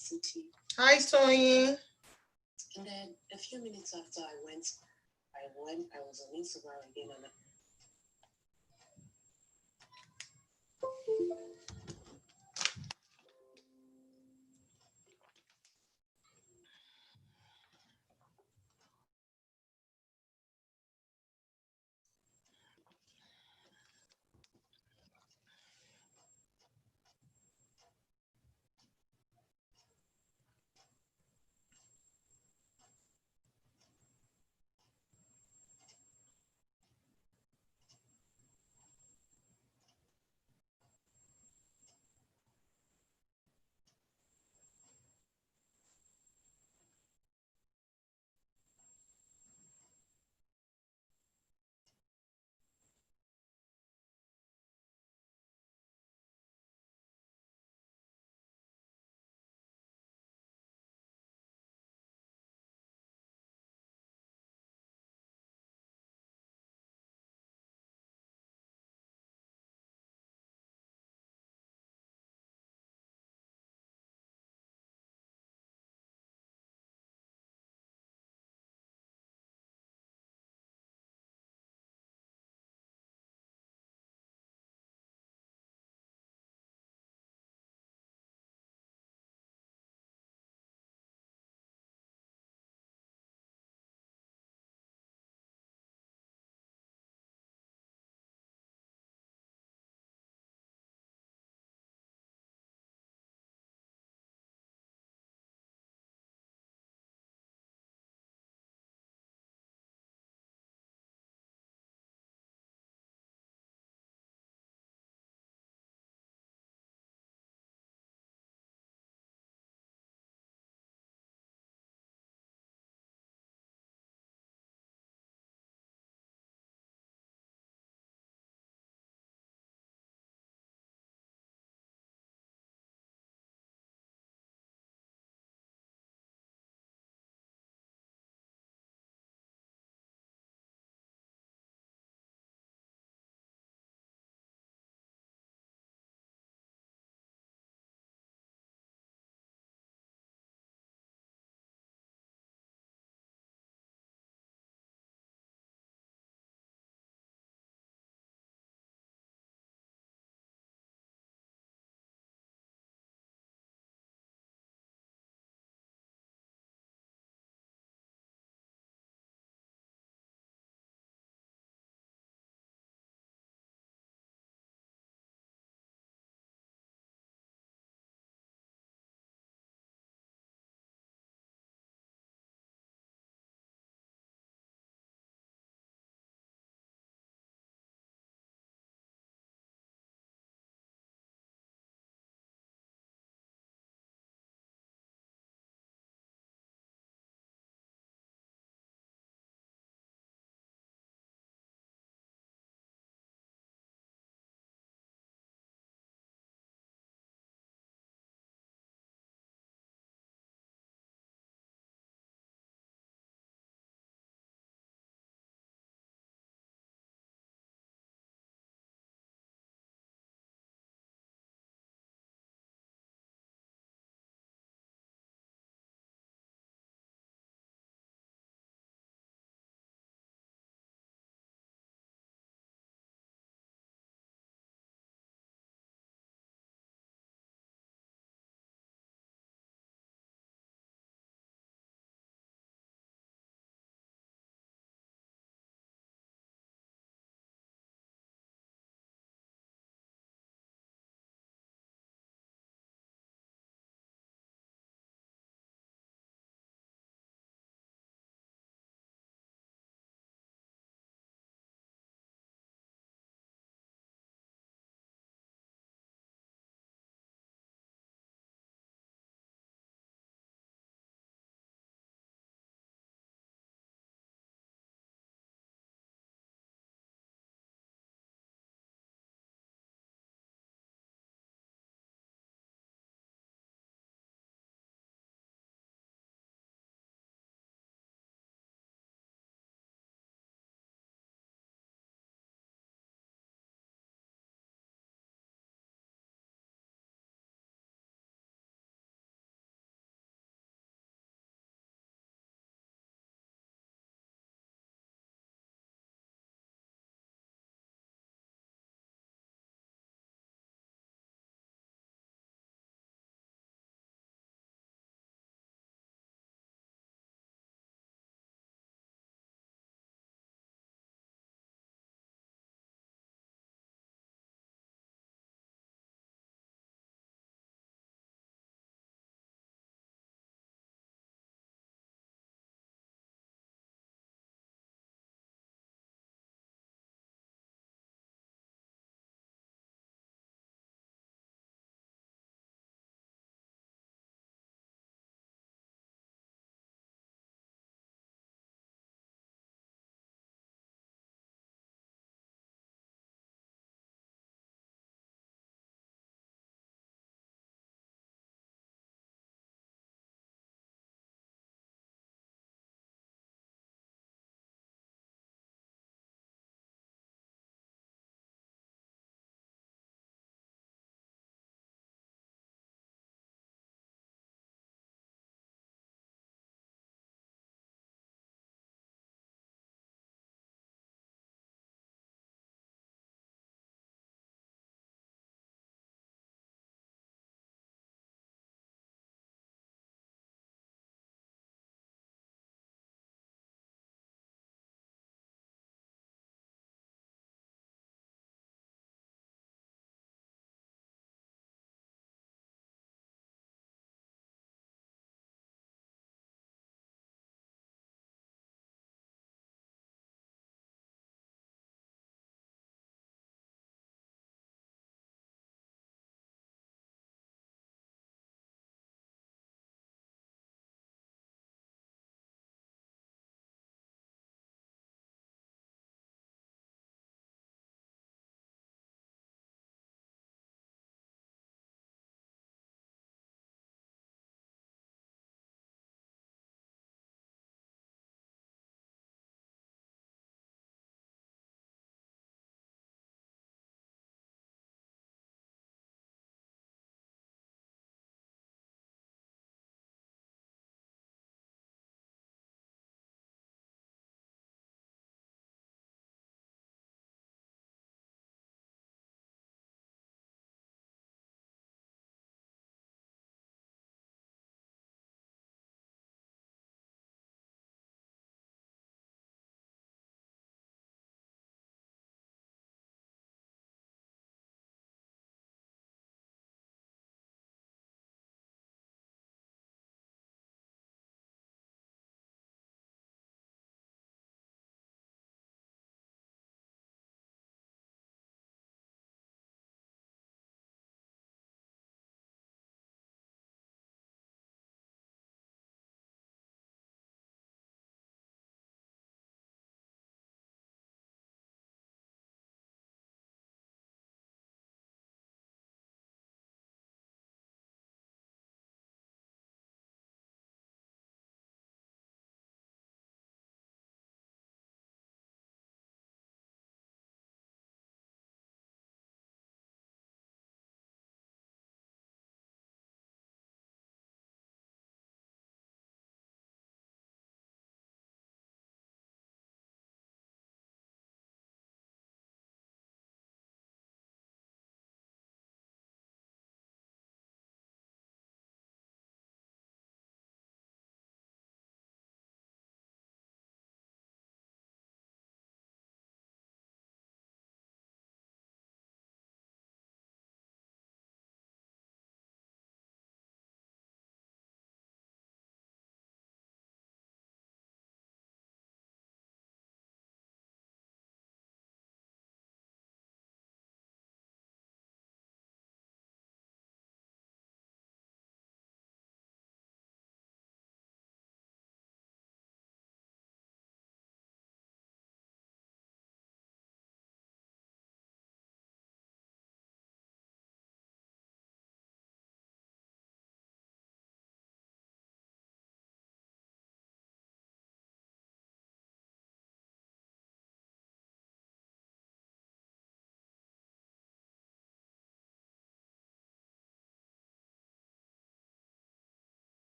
city. Hi, Tony. And then a few minutes after I was on Instagram again, and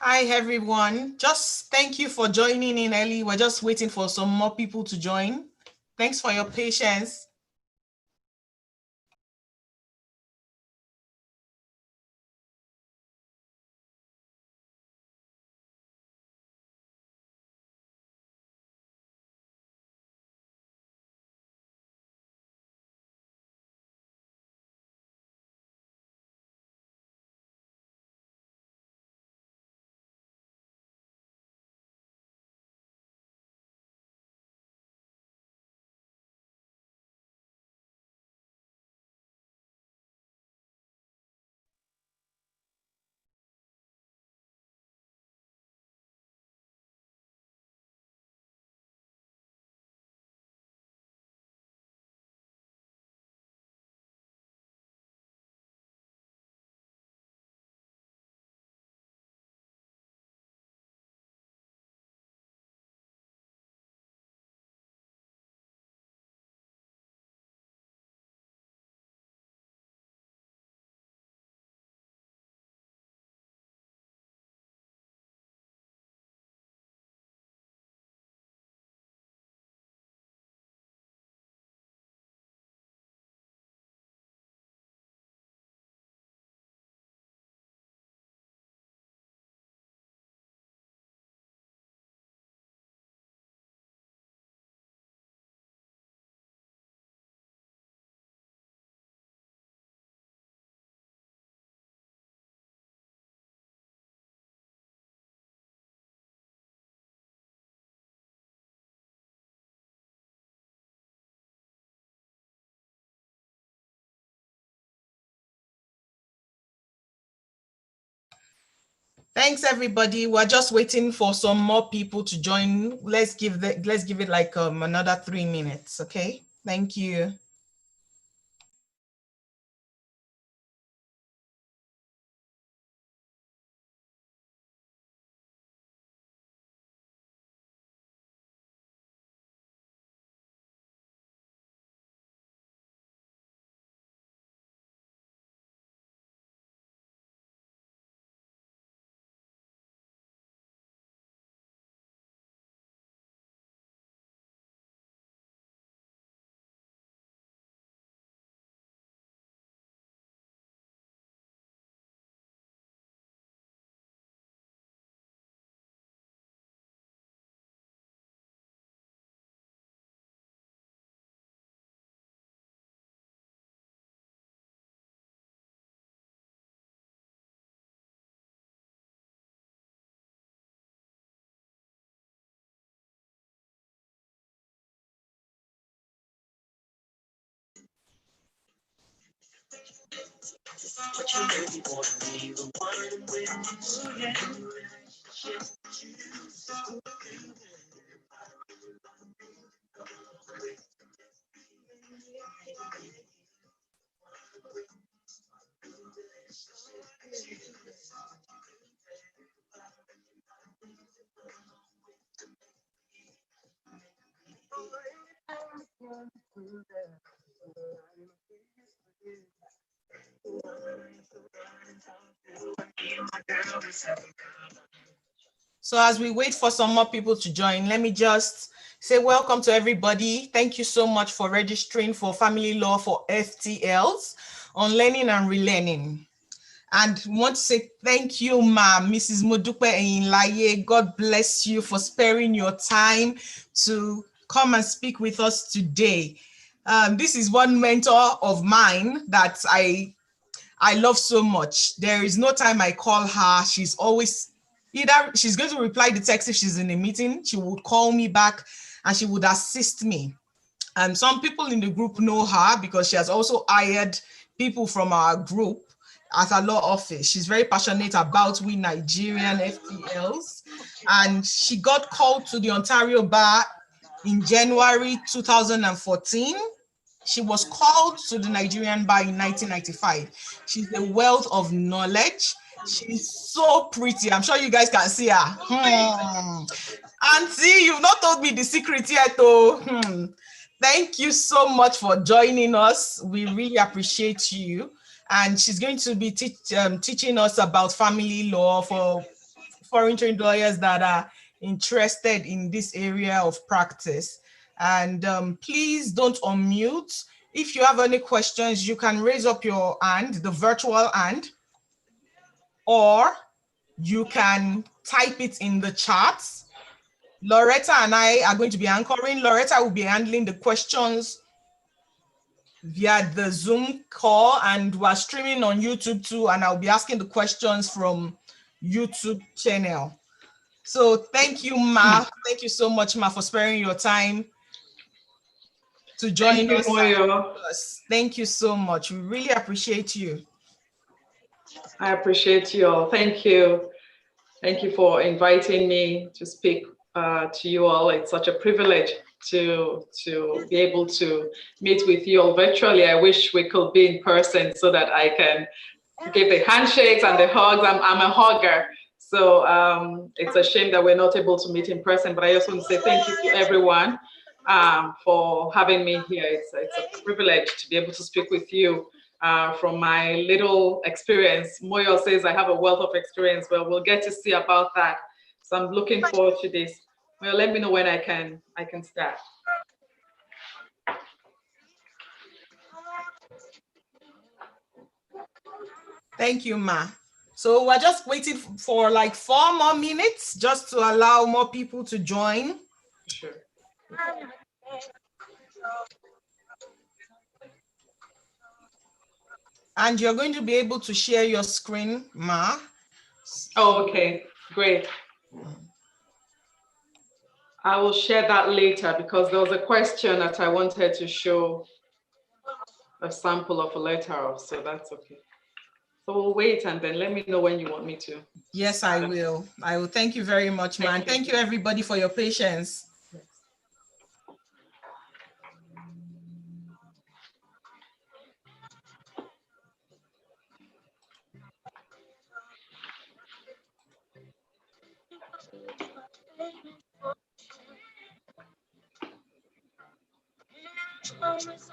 Hi, everyone. Just thank you for joining in early. We're just waiting for some more people to join. Thanks for your patience. Thanks, everybody. We're just waiting for some more people to join. Let's give it like another 3 minutes, okay? Thank you. So as we wait for some more people to join, let me just say welcome to everybody. Thank you so much for registering for Family Law for FTLs on learning and relearning. And want to say thank you, ma'am, Mrs. Modupe Eyinlaye. God bless you for sparing your time to come and speak with us today. This is one mentor of mine that I love so much. There is no time I call her. She's always either she's going to reply the text if she's in a meeting, she would call me back and she would assist me. And some people in the group know her because she has also hired people from our group at her law office. She's very passionate about we Nigerian FTLs. And she got called to the Ontario Bar in January 2014. She was called to the Nigerian Bar in 1995. She's a wealth of knowledge. She's so pretty. I'm sure you guys can see her. Auntie, you've not told me the secret yet, though. Thank you so much for joining us. We really appreciate you. And she's going to be teaching us about family law for foreign trained lawyers that are interested in this area of practice. And please don't unmute. If you have any questions, you can raise up your hand, the virtual hand, or you can type it in the chat. Loretta and I are going to be anchoring. Loretta will be handling the questions via the Zoom call, and we're streaming on YouTube too, and I'll be asking the questions from YouTube channel. So thank you, Ma. Thank you so much, Ma, for sparing your time to join us. Thank you so much. We really appreciate you. I appreciate you all. Thank you. Thank you for inviting me to speak to you all. It's such a privilege to be able to meet with you all virtually. I wish we could be in person so that I can give the handshakes and the hugs. I'm a hugger. So it's a shame that we're not able to meet in person, but I just want to say thank you to everyone for having me here. It's a privilege to be able to speak with you from my little experience. Moyo says I have a wealth of experience. Well, we'll get to see about that. So I'm looking forward to this. Well, let me know when I can start. Thank you, Ma. So we're just waiting for like 4 more minutes just to allow more people to join. Sure. And you're going to be able to share your screen, Ma. Oh, okay, great. I will share that later because there was a question that I wanted to show a sample of a letter of, so that's okay. So we'll wait and then let me know when you want me to. Yes, I will. I will. Thank you very much, man. Thank you everybody for your patience. Yes.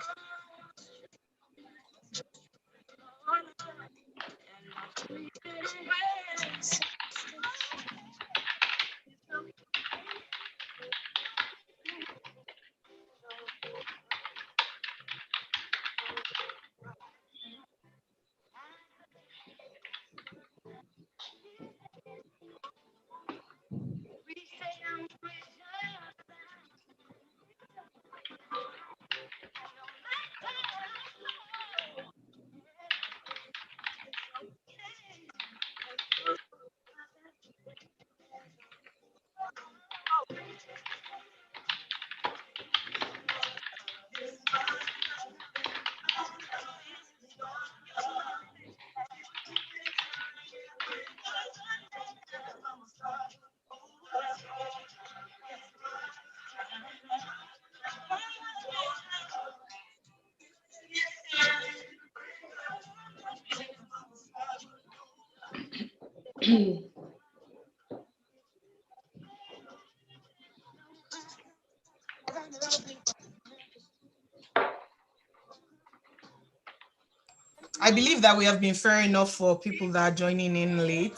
I believe that we have been fair enough for people that are joining in late.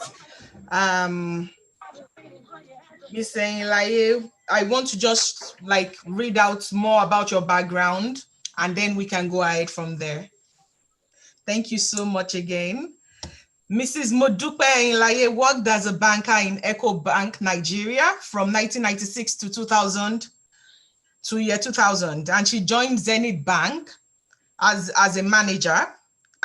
Miss Laye, I want to just like read out more about your background and then we can go ahead from there. Thank you so much again. Mrs. Modupe Laye worked as a banker in Eco Bank, Nigeria from 1996 to 2000, year 2000. And she joined Zenith Bank as a manager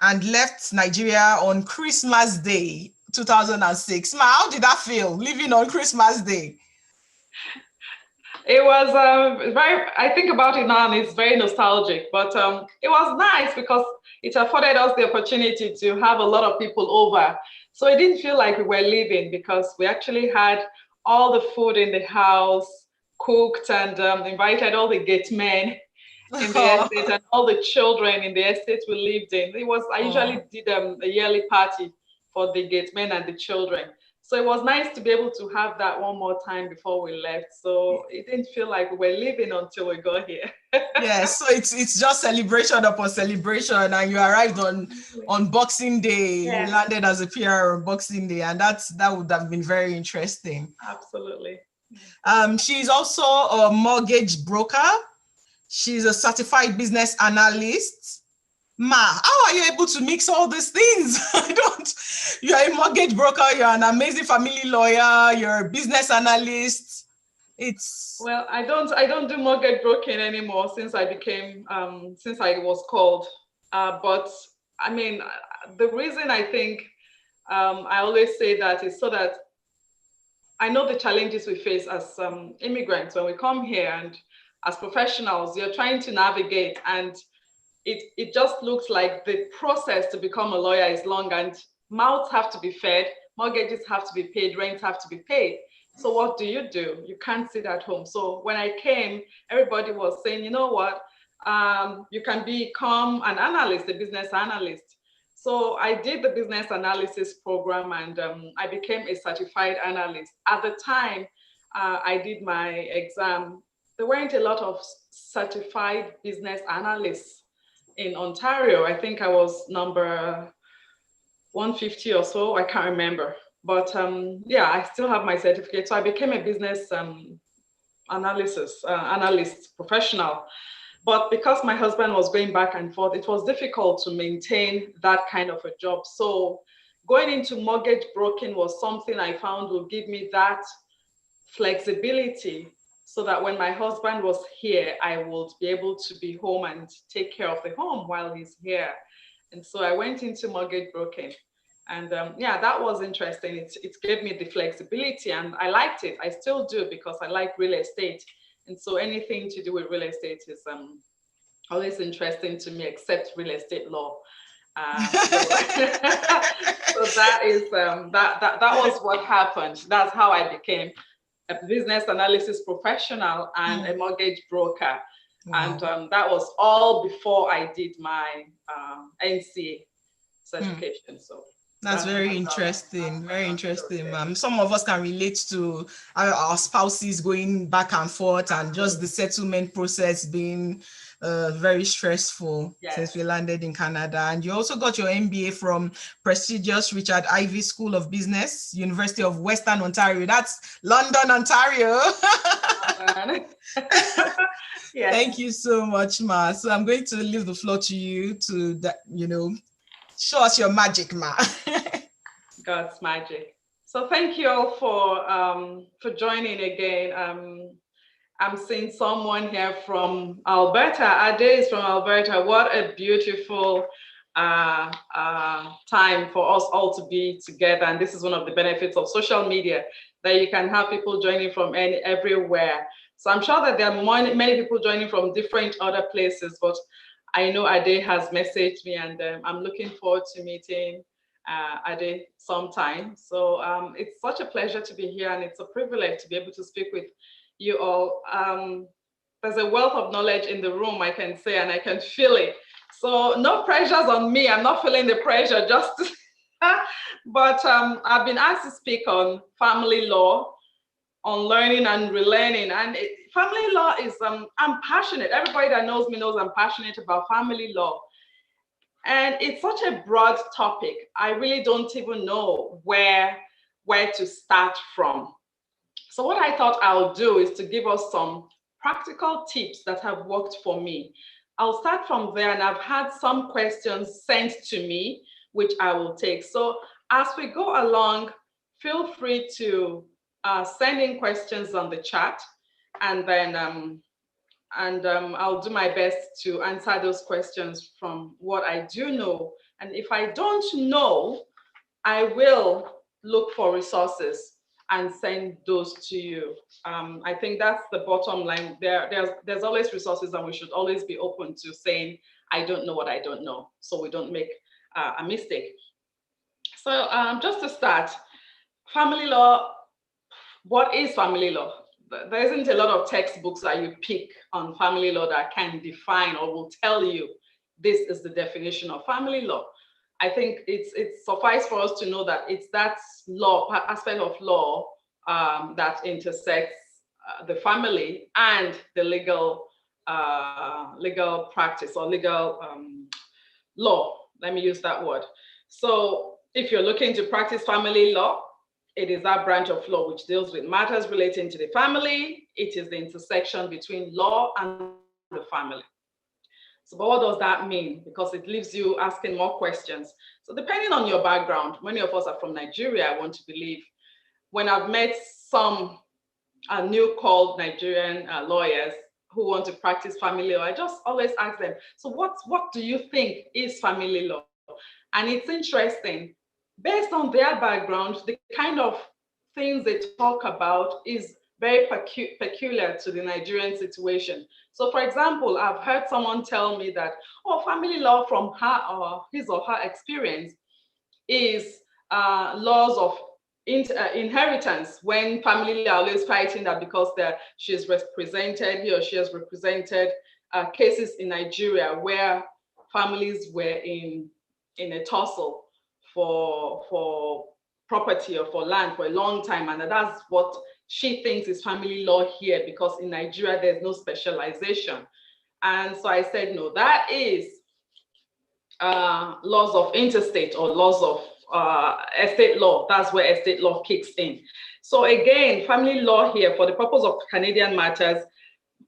and left Nigeria on Christmas Day, 2006. Ma, how did that feel, living on Christmas Day? It was very, I think about it now and it's very nostalgic, but it was nice because it afforded us the opportunity to have a lot of people over. So it didn't feel like we were leaving because we actually had all the food in the house cooked and invited all the gate men in the estate and all the children in the estate we lived in. It was, I usually did a yearly party for the gate men and the children. So it was nice to be able to have that one more time before we left. So it didn't feel like we were leaving until we got here. Yes, so it's just celebration upon celebration, and you arrived on Boxing Day. Yes. You landed as a PR on Boxing Day, and that would have been very interesting. Absolutely. She's also a mortgage broker. She's a certified business analyst. Ma, how are you able to mix all these things? You're a mortgage broker, you're an amazing family lawyer, you're a business analyst. Well, I don't do mortgage broking anymore since I became since I was called. But I mean, the reason I think I always say that is so that I know the challenges we face as immigrants when we come here, and as professionals, you're trying to navigate, and it just looks like the process to become a lawyer is long, and mouths have to be fed, mortgages have to be paid, rent have to be paid. So what do? You can't sit at home. So when I came, everybody was saying, you know what, you can become an analyst, a business analyst. So I did the business analysis program, and I became a certified analyst. At the time I did my exam, there weren't a lot of certified business analysts in Ontario. I think I was number 150 or so, I can't remember. But yeah, I still have my certificate. So I became a business analyst professional. But because my husband was going back and forth, it was difficult to maintain that kind of a job. So going into mortgage broking was something I found would give me that flexibility, so that when my husband was here, I would be able to be home and take care of the home while he's here. And so I went into mortgage broking. And yeah, that was interesting. It gave me the flexibility, and I liked it. I still do, because I like real estate. And so anything to do with real estate is always interesting to me, except real estate law. So, so that is that was what happened. That's how I became a business analysis professional and a mortgage broker. And that was all before I did my NCA certification. So that's very interesting. Very interesting, ma'am. Some of us can relate to our spouses going back and forth, and just the settlement process being very stressful. Yes. Since we landed in Canada. And you also got your MBA from prestigious Richard Ivey School of Business, University of Western Ontario. That's London, Ontario. Yes. Thank you so much, Ma. So I'm going to leave the floor to you to, show us your magic, Ma. God's magic. So thank you all for joining again. I'm seeing someone here from Alberta. Ade is from Alberta. What a beautiful time for us all to be together. And this is one of the benefits of social media, that you can have people joining from everywhere. So I'm sure that there are many people joining from different other places, but I know Ade has messaged me, and I'm looking forward to meeting Ade sometime. So it's such a pleasure to be here, and it's a privilege to be able to speak with you all. There's a wealth of knowledge in the room, I can say, and I can feel it. So no pressures on me. I'm not feeling the pressure, just but I've been asked to speak on family law, on learning and relearning. And family law is, I'm passionate. Everybody that knows me knows I'm passionate about family law. And it's such a broad topic. I really don't even know where to start from. So what I thought I'll do is to give us some practical tips that have worked for me. I'll start from there, and I've had some questions sent to me, which I will take. So as we go along, feel free to send in questions on the chat, and then I'll do my best to answer those questions from what I do know. And if I don't know, I will look for resources and send those to you. I think that's the bottom line. There's always resources, and we should always be open to saying, I don't know what I don't know, so we don't make a mistake. So just to start, family law, what is family law? There isn't a lot of textbooks that you pick on family law that can define or will tell you this is the definition of family law. I think it's suffice for us to know that it's that law aspect of law that intersects the family and the legal practice or legal law. Let me use that word. So if you're looking to practice family law, it is that branch of law which deals with matters relating to the family. It is the intersection between law and the family. So but what does that mean? Because it leaves you asking more questions. So depending on your background, many of us are from Nigeria, I want to believe. When I've met some new called Nigerian lawyers who want to practice family law, I just always ask them, so what do you think is family law? And it's interesting, based on their background, the kind of things they talk about is very peculiar to the Nigerian situation. So for example, I've heard someone tell me that, oh, family law from her or his or her experience is laws of inheritance, when family are always fighting that because she's represented, he or she has represented cases in Nigeria where families were in a tussle for property or for land for a long time, and that's what she thinks is family law here, because in Nigeria there's no specialization. And so I said, no, that is laws of interstate or laws of estate law. That's where estate law kicks in. So again, family law here, for the purpose of Canadian matters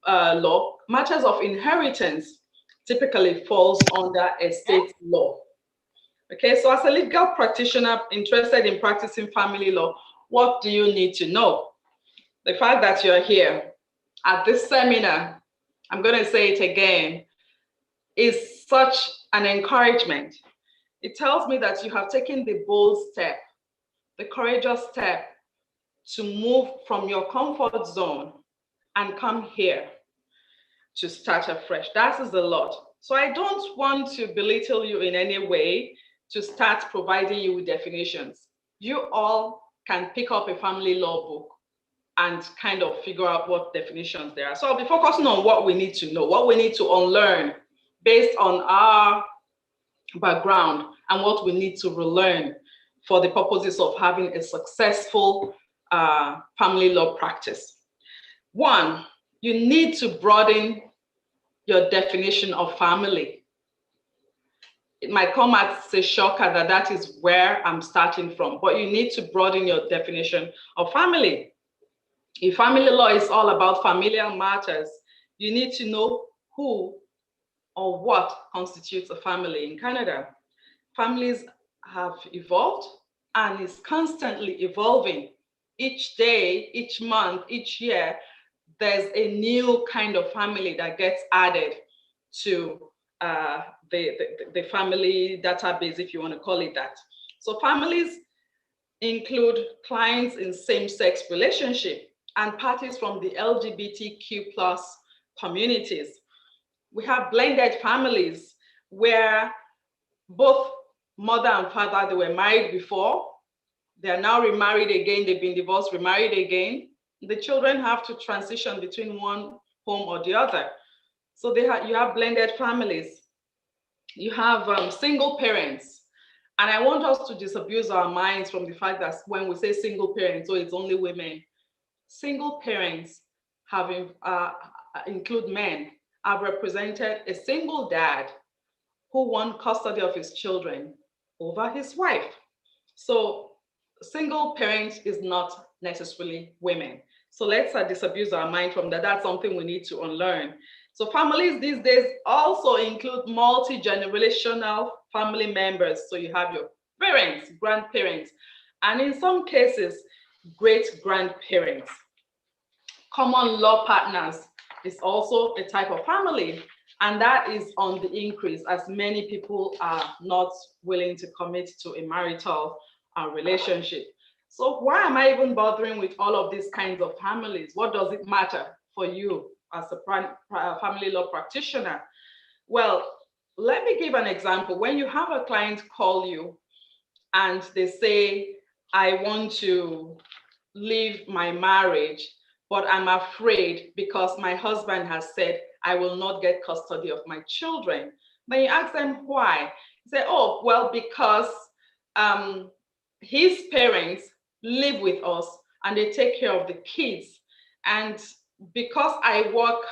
law, matters of inheritance typically falls under estate law. Okay, so as a legal practitioner interested in practicing family law, what do you need to know? The fact that you're here at this seminar, I'm going to say it again, is such an encouragement. It tells me that you have taken the bold step, the courageous step to move from your comfort zone and come here to start afresh. That is a lot. So I don't want to belittle you in any way to start providing you with definitions. You all can pick up a family law book and kind of figure out what definitions there are. So I'll be focusing on what we need to know, what we need to unlearn based on our background, and what we need to relearn for the purposes of having a successful family law practice. One, you need to broaden your definition of family. It might come as a shocker that that is where I'm starting from, but you need to broaden your definition of family. If family law is all about familial matters, you need to know who or what constitutes a family in Canada. Families have evolved and is constantly evolving. Each day, each month, each year, there's a new kind of family that gets added to the family database, if you want to call it that. So families include clients in same-sex relationship and parties from the LGBTQ+ communities. We have blended families where both mother and father, they were married before, they are now remarried again, they've been divorced, remarried again. The children have to transition between one home or the other. So you have blended families. You have single parents. And I want us to disabuse our minds from the fact that when we say single parents, so it's only women. Single parents have include men, have represented a single dad who won custody of his children over his wife. So single parent is not necessarily women. So let's disabuse our mind from that. That's something we need to unlearn. So families these days also include multi-generational family members. So you have your parents, grandparents, and in some cases, great-grandparents. Common law partners is also a type of family, and that is on the increase as many people are not willing to commit to a marital relationship. So why am I even bothering with all of these kinds of families? What does it matter for you as a family law practitioner? Well, let me give an example. When you have a client call you and they say, I want to leave my marriage, but I'm afraid because my husband has said I will not get custody of my children. Then you ask them why. You say, oh, well, because his parents live with us and they take care of the kids. And because I work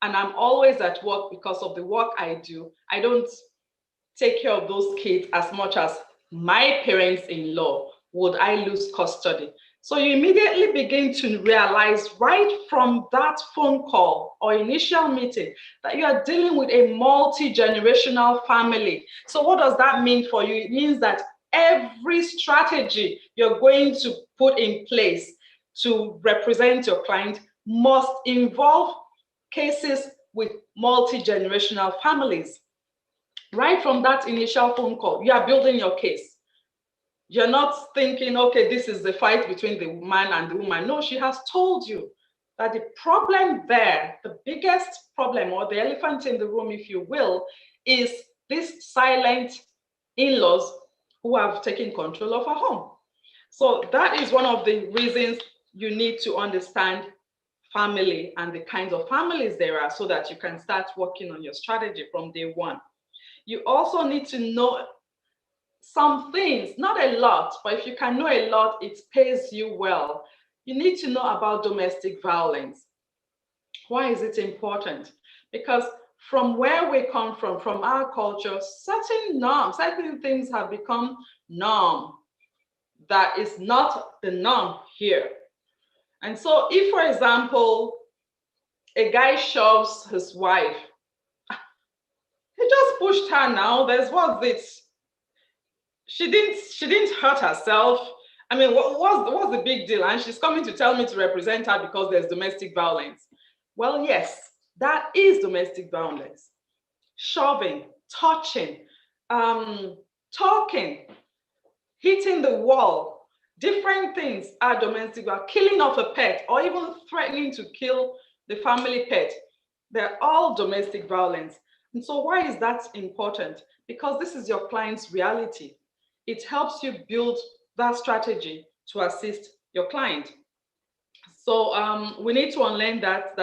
and I'm always at work because of the work I do, I don't take care of those kids as much as my parents-in-law would. I lose custody. So you immediately begin to realize right from that phone call or initial meeting that you are dealing with a multi-generational family. So what does that mean for you? It means that every strategy you're going to put in place to represent your client must involve cases with multi-generational families. Right from that initial phone call, you are building your case. You're not thinking, okay, this is the fight between the man and the woman. No, she has told you that the problem there, the biggest problem or the elephant in the room, if you will, is this silent in-laws who have taken control of her home. So that is one of the reasons you need to understand family and the kinds of families there are so that you can start working on your strategy from day one. You also need to know some things, not a lot, but if you can know a lot, it pays you well. You need to know about domestic violence. Why is it important? Because from where we come from our culture, certain norms, certain things have become norm that is not the norm here. And so if, for example, a guy shoves his wife, he just pushed her now, there's what's this? She didn't hurt herself. I mean, what's the big deal? And she's coming to tell me to represent her because there's domestic violence. Well, yes, that is domestic violence. Shoving, touching, talking, hitting the wall, different things are domestic violence. Killing of a pet or even threatening to kill the family pet. They're all domestic violence. And so why is that important? Because this is your client's reality. It helps you build that strategy to assist your client. So we need to unlearn that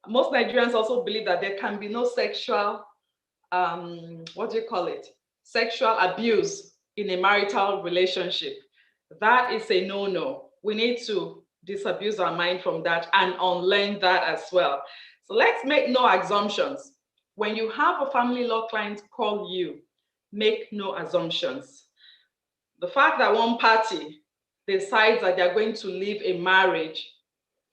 most Nigerians also believe that there can be no sexual, what do you call it? Sexual abuse in a marital relationship. That is a no-no. We need to disabuse our mind from that and unlearn that as well. So let's make no assumptions. When you have a family law client call you, make no assumptions. The fact that one party decides that they're going to leave a marriage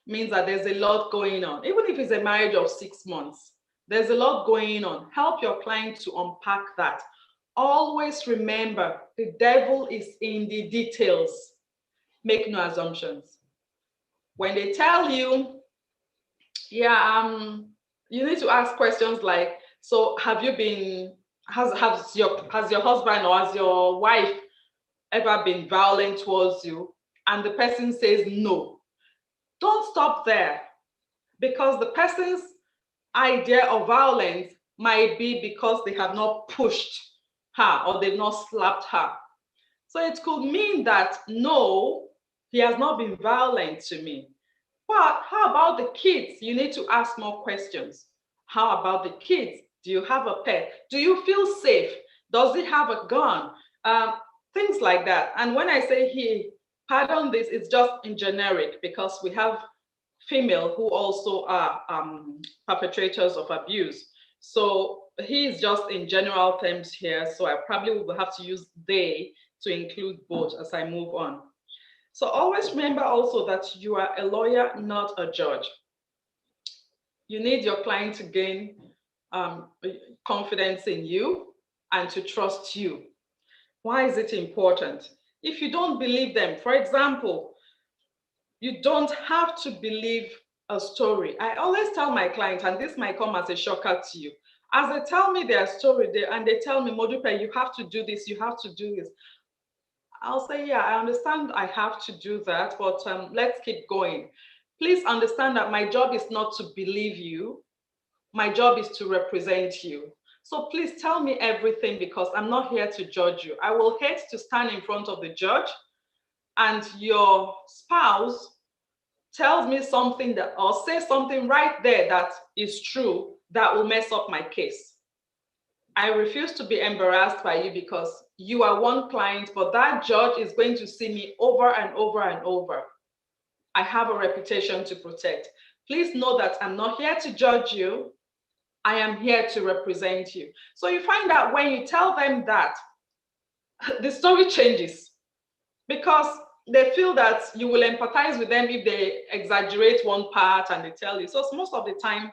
means that there's a lot going on. Even if it's a marriage of 6 months, there's a lot going on. Help your client to unpack that. Always remember, the devil is in the details. Make no assumptions. When they tell you, you need to ask questions like, so have you been, has your husband or has your wife ever been violent towards you? And the person says no. Don't stop there, because the person's idea of violence might be because they have not pushed her or they've not slapped her. So it could mean that no, he has not been violent to me. But how about the kids? You need to ask more questions. How about the kids? Do you have a pet? Do you feel safe? Does he have a gun? Things like that. And when I say he, pardon this, it's just in generic, because we have female who also are perpetrators of abuse. So he is just in general terms here. So I probably will have to use they to include both as I move on. So always remember also that you are a lawyer, not a judge. You need your client to gain confidence in you and to trust you. Why is it important? If you don't believe them, for example, you don't have to believe a story. I always tell my clients, and this might come as a shocker to you, as they tell me their story and they tell me, Modupe, you have to do this, you have to do this. I'll say, yeah, I understand I have to do that, but let's keep going. Please understand that my job is not to believe you. My job is to represent you. So please tell me everything, because I'm not here to judge you. I will hate to stand in front of the judge and your spouse tells me something that, or say something right there that is true, that will mess up my case. I refuse to be embarrassed by you because you are one client, but that judge is going to see me over and over and over. I have a reputation to protect. Please know that I'm not here to judge you. I am here to represent you. So you find out when you tell them that, the story changes because they feel that you will empathize with them if they exaggerate one part and they tell you. So most of the time,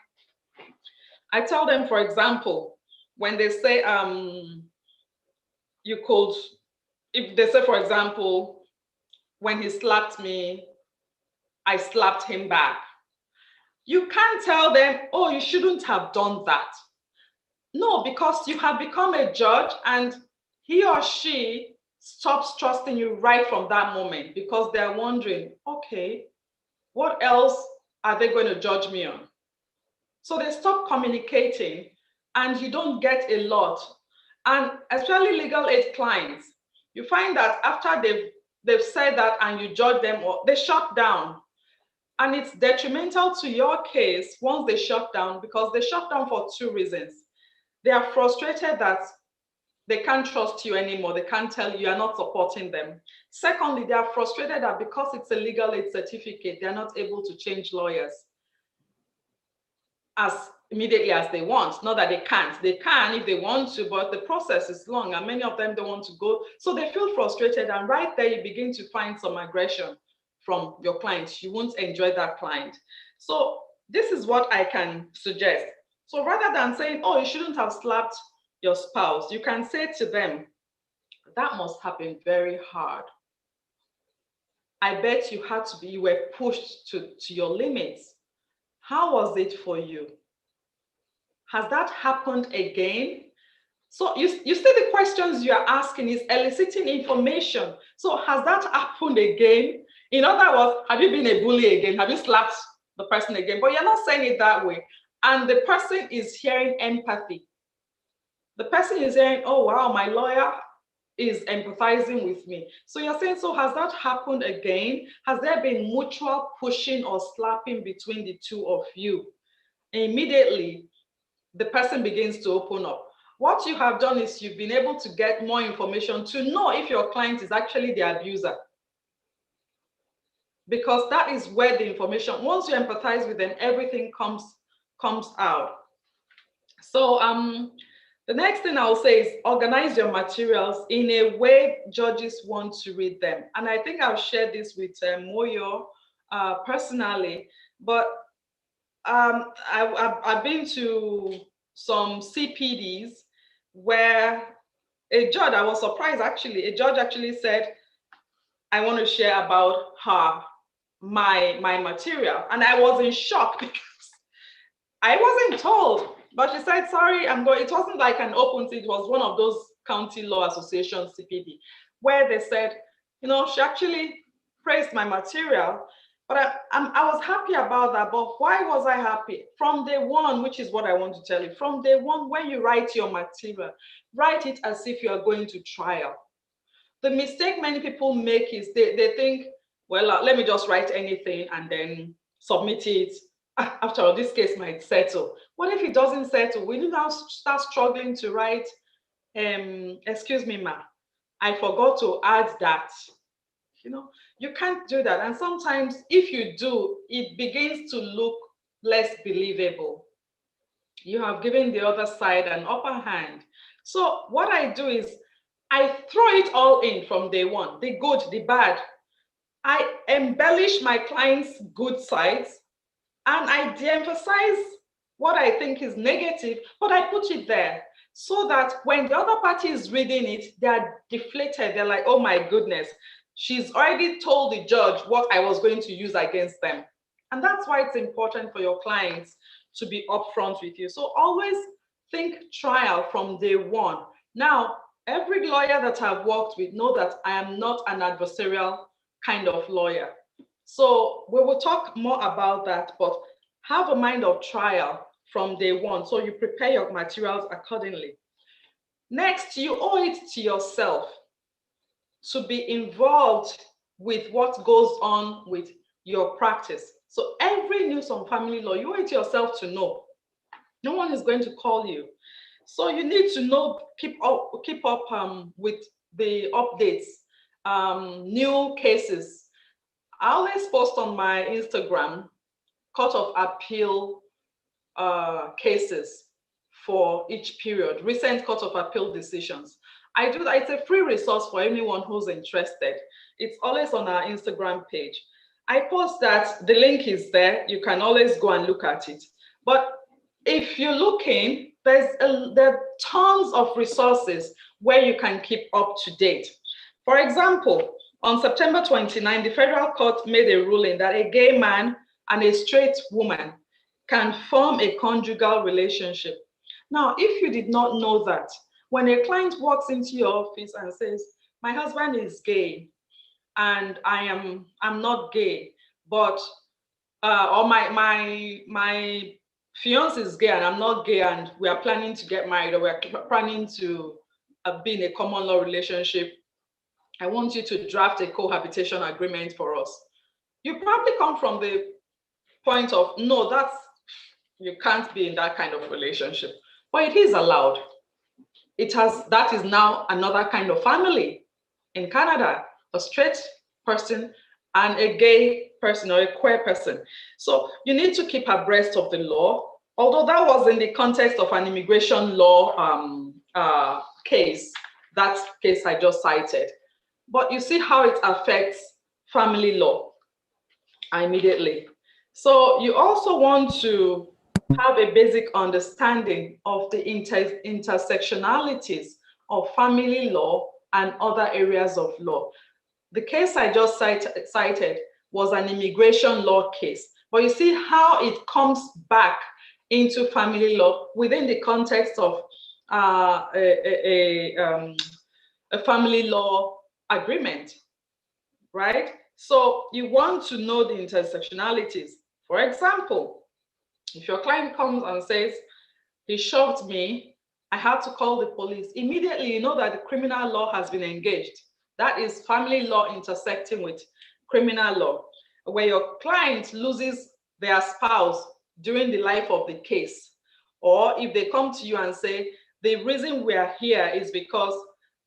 I tell them, for example, when they say, you could, if they say, for example, when he slapped me, I slapped him back. You can't tell them, oh, you shouldn't have done that. No, because you have become a judge and he or she stops trusting you right from that moment because they're wondering, okay, what else are they going to judge me on? So they stop communicating and you don't get a lot. And especially legal aid clients, you find that after they've said that and you judge them, or they shut down. And it's detrimental to your case once they shut down because they shut down for two reasons. They are frustrated that they can't trust you anymore. They can't tell you you're not supporting them. Secondly, they are frustrated that because it's a legal aid certificate, they're not able to change lawyers as immediately as they want. Not that they can't. They can if they want to, but the process is long and many of them don't want to go. So they feel frustrated, and right there you begin to find some aggression from your client. You won't enjoy that client. So this is what I can suggest. So rather than saying, oh, you shouldn't have slapped your spouse, you can say to them, that must have been very hard. I bet you were pushed to your limits. How was it for you? Has that happened again? So you see the questions you are asking is eliciting information. So has that happened again? In other words, have you been a bully again? Have you slapped the person again? But you're not saying it that way. And the person is hearing empathy. The person is saying, oh, wow, my lawyer is empathizing with me. So you're saying, so has that happened again? Has there been mutual pushing or slapping between the two of you? And immediately, the person begins to open up. What you have done is you've been able to get more information to know if your client is actually the abuser. Because that is where the information, once you empathize with them, everything comes out. So the next thing I'll say is organize your materials in a way judges want to read them. And I think I've shared this with Moyo personally, but I've been to some CPDs where a judge, I was surprised actually, a judge actually said, I want to share about my material. And I was in shock because I wasn't told. But she said, sorry, it wasn't like an open seat, it was one of those county law association CPD, where they said, she actually praised my material, but I was happy about that. But why was I happy? From day one, which is what I want to tell you, from day one, when you write your material, write it as if you are going to trial. The mistake many people make is they think, well, let me just write anything and then submit it. After all, this case might settle. What if it doesn't settle? Will you now start struggling to write, excuse me, ma, I forgot to add that. You can't do that. And sometimes if you do, it begins to look less believable. You have given the other side an upper hand. So what I do is I throw it all in from day one, the good, the bad. I embellish my client's good sides, and I de-emphasize what I think is negative, but I put it there so that when the other party is reading it, they're deflated. They're like, oh my goodness, she's already told the judge what I was going to use against them. And that's why it's important for your clients to be upfront with you. So always think trial from day one. Now, every lawyer that I've worked with know that I am not an adversarial kind of lawyer. So we will talk more about that, but have a mind of trial from day one. So you prepare your materials accordingly. Next, you owe it to yourself to be involved with what goes on with your practice. So every news on family law, you owe it to yourself to know. No one is going to call you. So you need to know, keep up with the updates, new cases. I always post on my Instagram Court of Appeal cases for each period, recent Court of Appeal decisions. I do that. It's a free resource for anyone who's interested. It's always on our Instagram page. I post that, the link is there. You can always go and look at it. But if you're looking, there are tons of resources where you can keep up to date. For example, on September 29, the federal court made a ruling that a gay man and a straight woman can form a conjugal relationship. Now, if you did not know that, when a client walks into your office and says, my husband is gay and I'm not gay, but or my fiance is gay and I'm not gay and we are planning to get married, or we're planning to be in a common law relationship, I want you to draft a cohabitation agreement for us. You probably come from the point of, no, you can't be in that kind of relationship, but it is allowed. That is now another kind of family in Canada, a straight person and a gay person or a queer person. So you need to keep abreast of the law, although that was in the context of an immigration law case, that case I just cited. But you see how it affects family law immediately. So you also want to have a basic understanding of the intersectionalities of family law and other areas of law. The case I just cited was an immigration law case, but you see how it comes back into family law within the context of a family law agreement, right? So you want to know the intersectionalities. For example, if your client comes and says, he shoved me, I had to call the police, immediately you know that the criminal law has been engaged. That is family law intersecting with criminal law. Where your client loses their spouse during the life of the case, or if they come to you and say, the reason we are here is because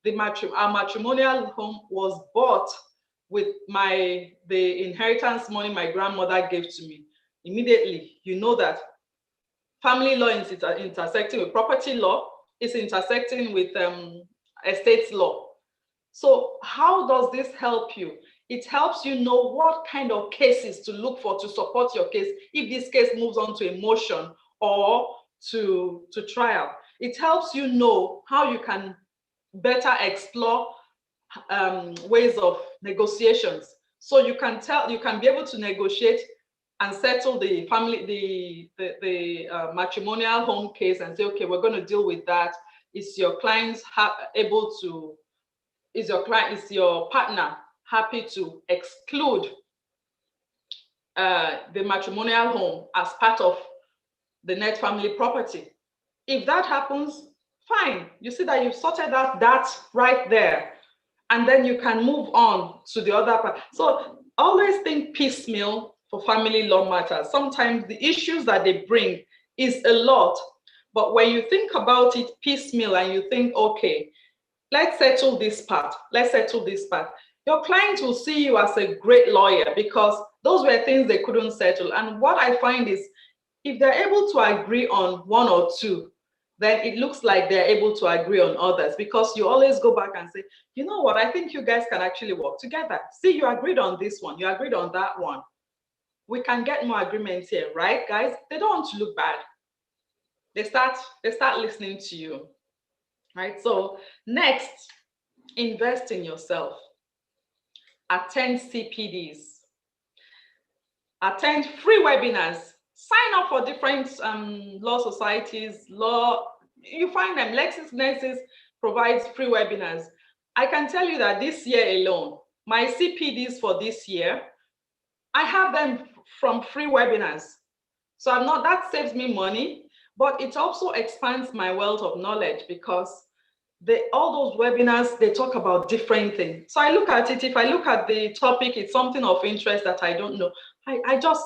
our matrimonial home was bought with the inheritance money my grandmother gave to me. Immediately, you know that family law is intersecting with property law, is intersecting with estate law. So how does this help you? It helps you know what kind of cases to look for to support your case if this case moves on to a motion or to trial. It helps you know how you can better explore ways of negotiations. So you can be able to negotiate and settle the family, the matrimonial home case and say, okay, we're going to deal with that. Is your client is your partner happy to exclude the matrimonial home as part of the net family property? If that happens, fine. You see that you've sorted out that right there. And then you can move on to the other part. So always think piecemeal for family law matters. Sometimes the issues that they bring is a lot. But when you think about it piecemeal and you think, okay, let's settle this part, your client will see you as a great lawyer because those were things they couldn't settle. And what I find is if they're able to agree on one or two, then it looks like they're able to agree on others, because you always go back and say, you know what, I think you guys can actually work together. See, you agreed on this one, you agreed on that one. We can get more agreements here, right, guys? They don't want to look bad. They start listening to you, right? So next, invest in yourself. Attend CPDs. Attend free webinars. Sign up for different law societies, you find them. LexisNexis provides free webinars. I can tell you that this year alone, my CPDs for this year, I have them from free webinars. So that saves me money, but it also expands my wealth of knowledge because all those webinars, they talk about different things. So I look at it, if I look at the topic, it's something of interest that I don't know, I just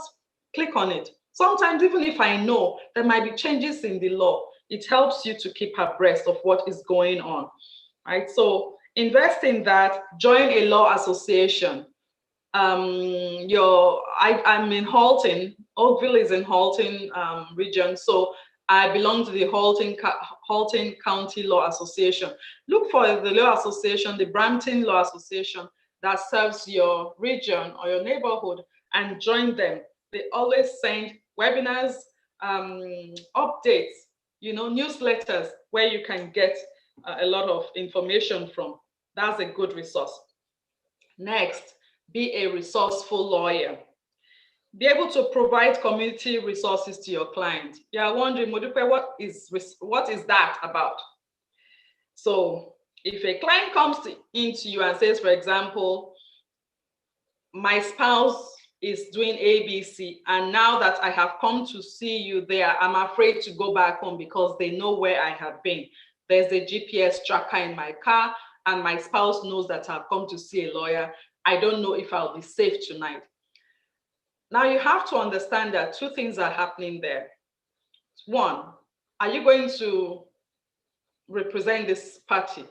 click on it. Sometimes, even if I know there might be changes in the law, it helps you to keep abreast of what is going on, right? So invest in that, join a law association. I'm in Halton. Oakville is in Halton region, so I belong to the Halton County Law Association. Look for the law association, the Brampton Law Association, that serves your region or your neighborhood, and join them. They always send webinars, updates, newsletters where you can get a lot of information from. That's a good resource. Next, be a resourceful lawyer. Be able to provide community resources to your client. You are wondering, Modupe, what is that about? So if a client comes into you and says, for example, my spouse is doing ABC, and now that I have come to see you there, I'm afraid to go back home because they know where I have been. There's a GPS tracker in my car, and my spouse knows that I've come to see a lawyer. I don't know if I'll be safe tonight. Now you have to understand that two things are happening there. One, are you going to represent this party?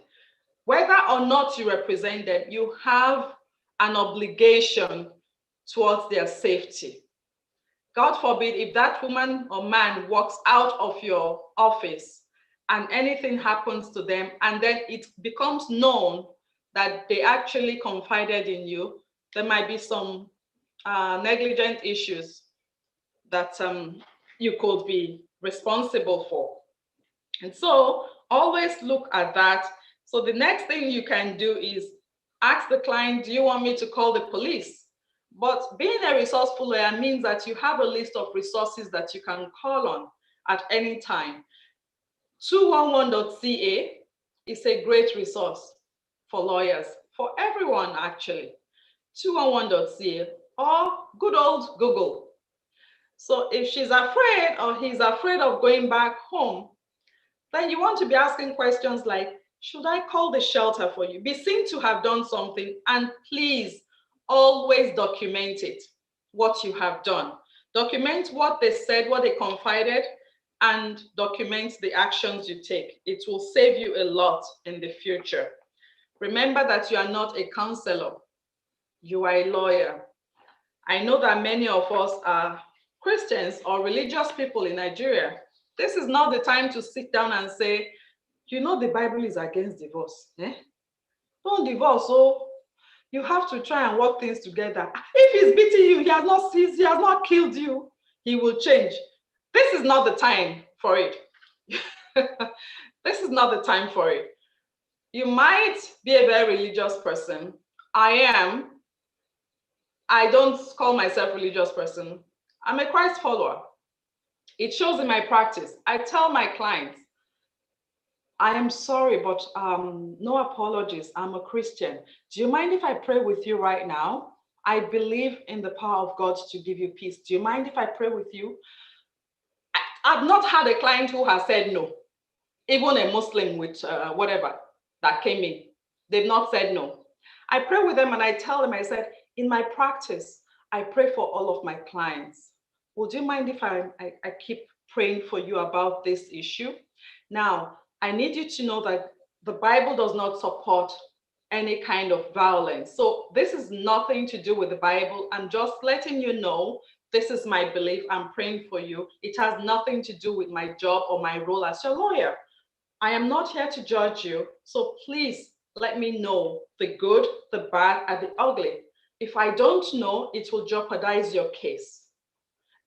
Whether or not you represent them, you have an obligation towards their safety. God forbid if that woman or man walks out of your office and anything happens to them, and then it becomes known that they actually confided in you, there might be some negligent issues that you could be responsible for. And so always look at that. So the next thing you can do is ask the client, do you want me to call the police? But being a resourceful lawyer means that you have a list of resources that you can call on at any time. 211.ca is a great resource for lawyers, for everyone actually. 211.ca or good old Google. So if she's afraid or he's afraid of going back home, then you want to be asking questions like, should I call the shelter for you? Be seen to have done something, and please always document it, what you have done. Document what they said, what they confided, and document the actions you take. It will save you a lot in the future. Remember that you are not a counselor, you are a lawyer. I know that many of us are Christians or religious people in Nigeria. This is not the time to sit down and say, you know, the Bible is against divorce. Don't divorce. So you have to try and work things together. If he's beating you, he has not seized, he has not killed you, he will change. This is not the time for it. This is not the time for it. You might be a very religious person. I don't call myself a religious person. I'm a Christ follower. It shows in my practice. I tell my clients, I am sorry, but no apologies. I'm a Christian. Do you mind if I pray with you right now? I believe in the power of God to give you peace. Do you mind if I pray with you? I've not had a client who has said no. Even a Muslim with whatever that came in, they've not said no. I pray with them and I tell them, I said, in my practice, I pray for all of my clients. Would you mind if I keep praying for you about this issue? Now, I need you to know that the Bible does not support any kind of violence. So this is nothing to do with the Bible. I'm just letting you know, this is my belief. I'm praying for you. It has nothing to do with my job or my role as your lawyer. I am not here to judge you. So please let me know the good, the bad, and the ugly. If I don't know, it will jeopardize your case.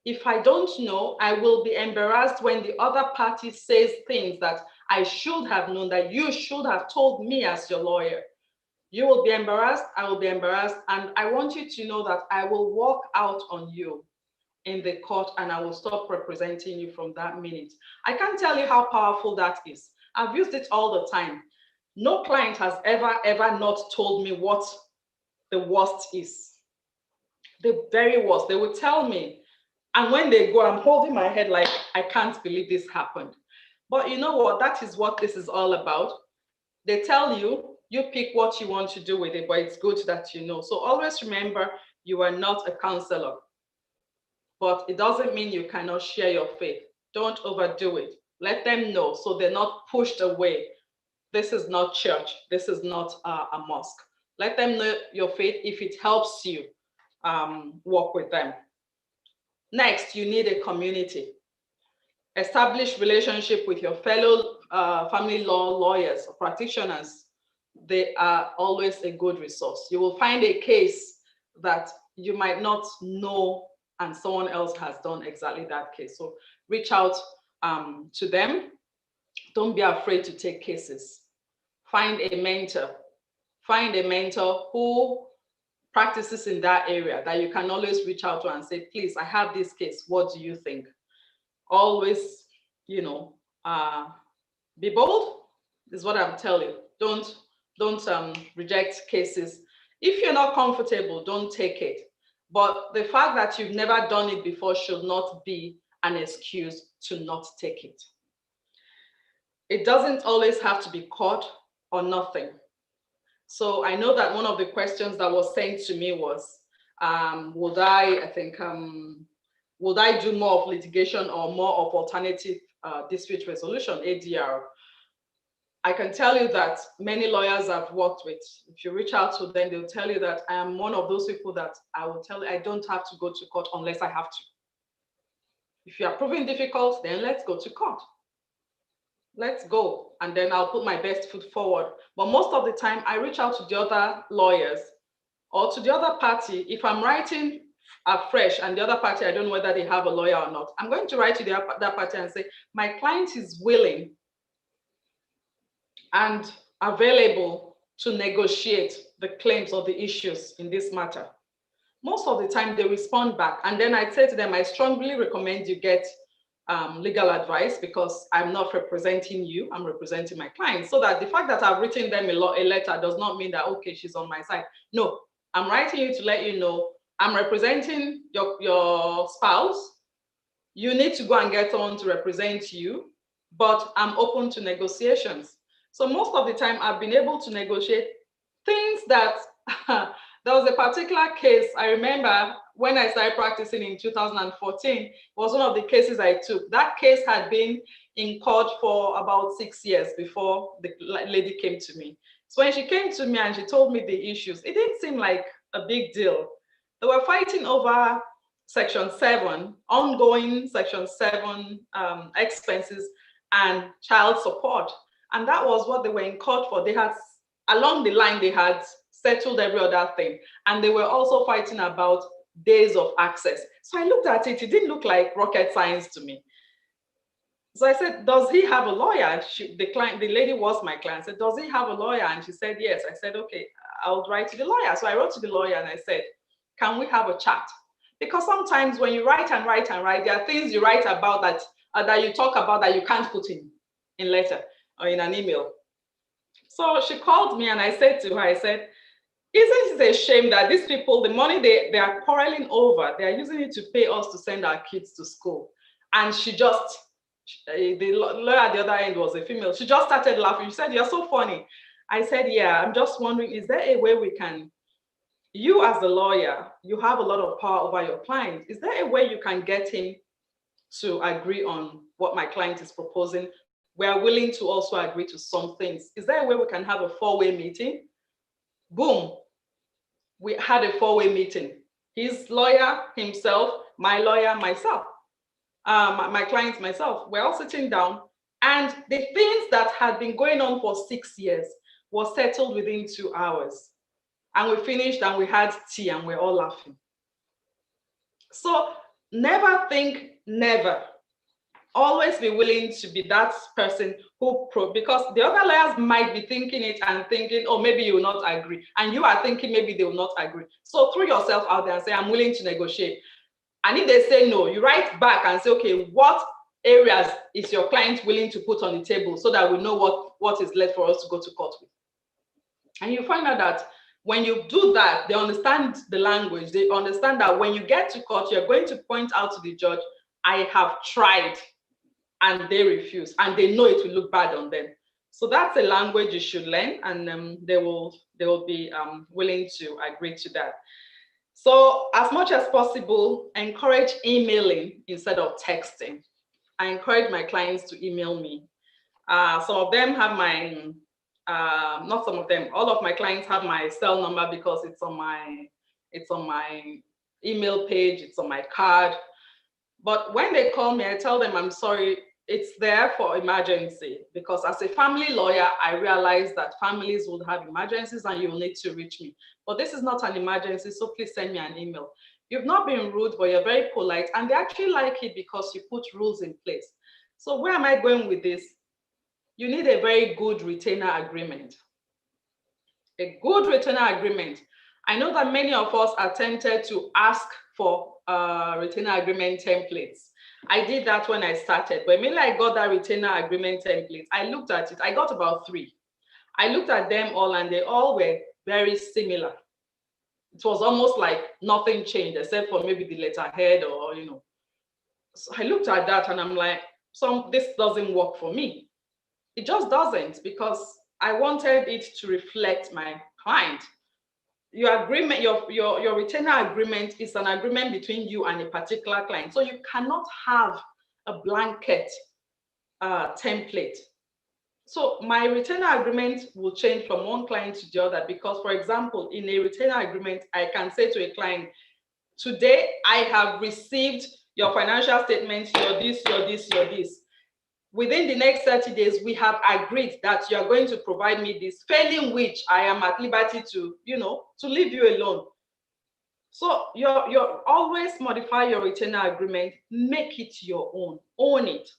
If I don't know, I will be embarrassed when the other party says things that I should have known, that you should have told me as your lawyer. You will be embarrassed, I will be embarrassed, and I want you to know that I will walk out on you in the court and I will stop representing you from that minute. I can't tell you how powerful that is. I've used it all the time. No client has ever not told me what the worst is. The very worst. They will tell me, and when they go, I'm holding my head like, I can't believe this happened. But you know what? That is what this is all about. They tell you, you pick what you want to do with it, but it's good that you know. So always remember, you are not a counselor. but it doesn't mean you cannot share your faith. Don't overdo it. Let them know so they're not pushed away. This is not church. This is not a mosque. Let them know your faith if it helps you work with them. Next, you need a community. Establish relationship with your fellow family law lawyers or practitioners. They are always a good resource. You will find a case that you might not know and someone else has done exactly that case. So reach out to them. Don't be afraid to take cases. Find a mentor. Find a mentor who practices in that area that you can always reach out to and say, please, I have this case. What do you think? Always, you know, be bold is what I'm telling you. Don't reject cases. If you're not comfortable, don't take it. But the fact that you've never done it before should not be an excuse to not take it. It doesn't always have to be court or nothing. So I know that one of the questions that was sent to me was, would I do more of litigation or more of alternative dispute resolution, ADR? I can tell you that many lawyers I've worked with, if you reach out to them, they'll tell you that I am one of those people that I will tell you I don't have to go to court unless I have to. If you are proving difficult, then let's go to court. Let's go, and then I'll put my best foot forward. But most of the time, I reach out to the other lawyers or to the other party. If I'm writing afresh and the other party, I don't know whether they have a lawyer or not, I'm going to write to that party and say, my client is willing and available to negotiate the claims or the issues in this matter. Most of the time, they respond back. And then I say to them, I strongly recommend you get legal advice because I'm not representing you, I'm representing my client. So that the fact that I've written them a letter does not mean that, okay, she's on my side. No, I'm writing you to let you know I'm representing your spouse. You need to go and get someone to represent you, but I'm open to negotiations. So most of the time I've been able to negotiate things that, there was a particular case, I remember when I started practicing in 2014, was one of the cases I took. That case had been in court for about 6 years before the lady came to me. So when she came to me and she told me the issues, it didn't seem like a big deal. They were fighting over Section 7, ongoing Section 7 expenses and child support. And that was what they were in court for. They had, along the line, they had settled every other thing. And they were also fighting about days of access. So I looked at it, it didn't look like rocket science to me. So I said, does he have a lawyer? The lady was my client, said, does he have a lawyer? And she said, yes. I said, okay, I'll write to the lawyer. So I wrote to the lawyer and I said, can we have a chat? Because sometimes when you write and write and write, there are things you write about that you talk about that you can't put in letter or in an email. So she called me and I said to her, I said, isn't it a shame that these people, the money they are quarreling over, they are using it to pay us to send our kids to school? And she just, the lawyer at the other end was a female. She just started laughing. She said, you're so funny. I said, yeah, I'm just wondering, is there a way we can, you as the lawyer, you have a lot of power over your client. Is there a way you can get him to agree on what my client is proposing? We are willing to also agree to some things. Is there a way we can have a four-way meeting? Boom, we had a four-way meeting. His lawyer, himself, my lawyer, myself, my client, myself. We're all sitting down, and the things that had been going on for 6 years was settled within 2 hours. And we finished and we had tea and we're all laughing. So never think never. Always be willing to be that person who, because the other lawyers might be thinking it and thinking, oh, maybe you will not agree. And you are thinking maybe they will not agree. So throw yourself out there and say, I'm willing to negotiate. And if they say no, you write back and say, okay, what areas is your client willing to put on the table so that we know what is left for us to go to court with? And you find out that when you do that, they understand the language. They understand that when you get to court, you're going to point out to the judge, I have tried. And they refuse, and they know it will look bad on them. So that's a language you should learn, and they will be willing to agree to that. So as much as possible, encourage emailing instead of texting. I encourage my clients to email me. Some of them have my, not some of them, all of my clients have my cell number because it's on my email page, it's on my card. But when they call me, I tell them, I'm sorry, it's there for emergency, because as a family lawyer, I realize that families would have emergencies and you'll need to reach me. But this is not an emergency, so please send me an email. You've not been rude, but you're very polite, and they actually like it because you put rules in place. So where am I going with this? You need a very good retainer agreement. A good retainer agreement. I know that many of us are tempted to ask for retainer agreement templates. I did that when I started, but immediately I got that retainer agreement template, I looked at it, I got about 3. I looked at them all and they all were very similar. It was almost like nothing changed except for maybe the letterhead or, you know. So I looked at that and I'm like, this doesn't work for me. It just doesn't, because I wanted it to reflect my client. Your agreement, your retainer agreement is an agreement between you and a particular client. So you cannot have a blanket template. So my retainer agreement will change from one client to the other, because, for example, in a retainer agreement, I can say to a client, today I have received your financial statements, your this, your this, your this. Within the next 30 days, we have agreed that you are going to provide me this, failing which I am at liberty to, to leave you alone. So you're always modify your retainer agreement, make it your own it.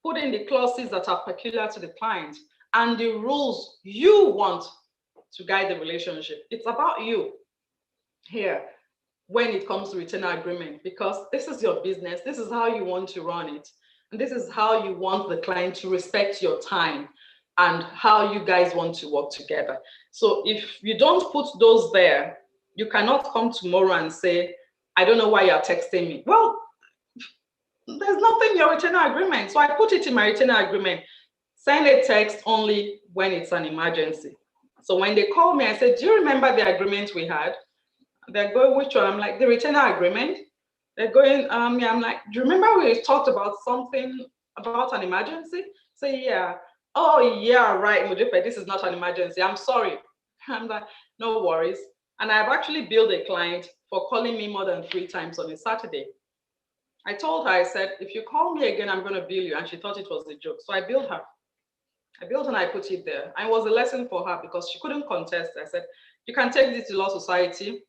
Put in the clauses that are peculiar to the client and the rules you want to guide the relationship. It's about you here when it comes to retainer agreement, because this is your business. This is how you want to run it. And this is how you want the client to respect your time and how you guys want to work together. So if you don't put those there, you cannot come tomorrow and say, I don't know why you're texting me. Well, there's nothing in your retainer agreement. So I put it in my retainer agreement. Send a text only when it's an emergency. So when they call me, I said, do you remember the agreement we had? They're going, which one? I'm like, the retainer agreement. They're going, yeah. I'm like, do you remember we talked about something about an emergency? Say, yeah. Oh, yeah, right, Mudipe, this is not an emergency. I'm sorry. I'm like, no worries. And I've actually billed a client for calling me more than 3 times on a Saturday. I told her, I said, if you call me again, I'm going to bill you. And she thought it was a joke. So I billed her. And I put it there. And it was a lesson for her because she couldn't contest. I said, you can take this to Law Society.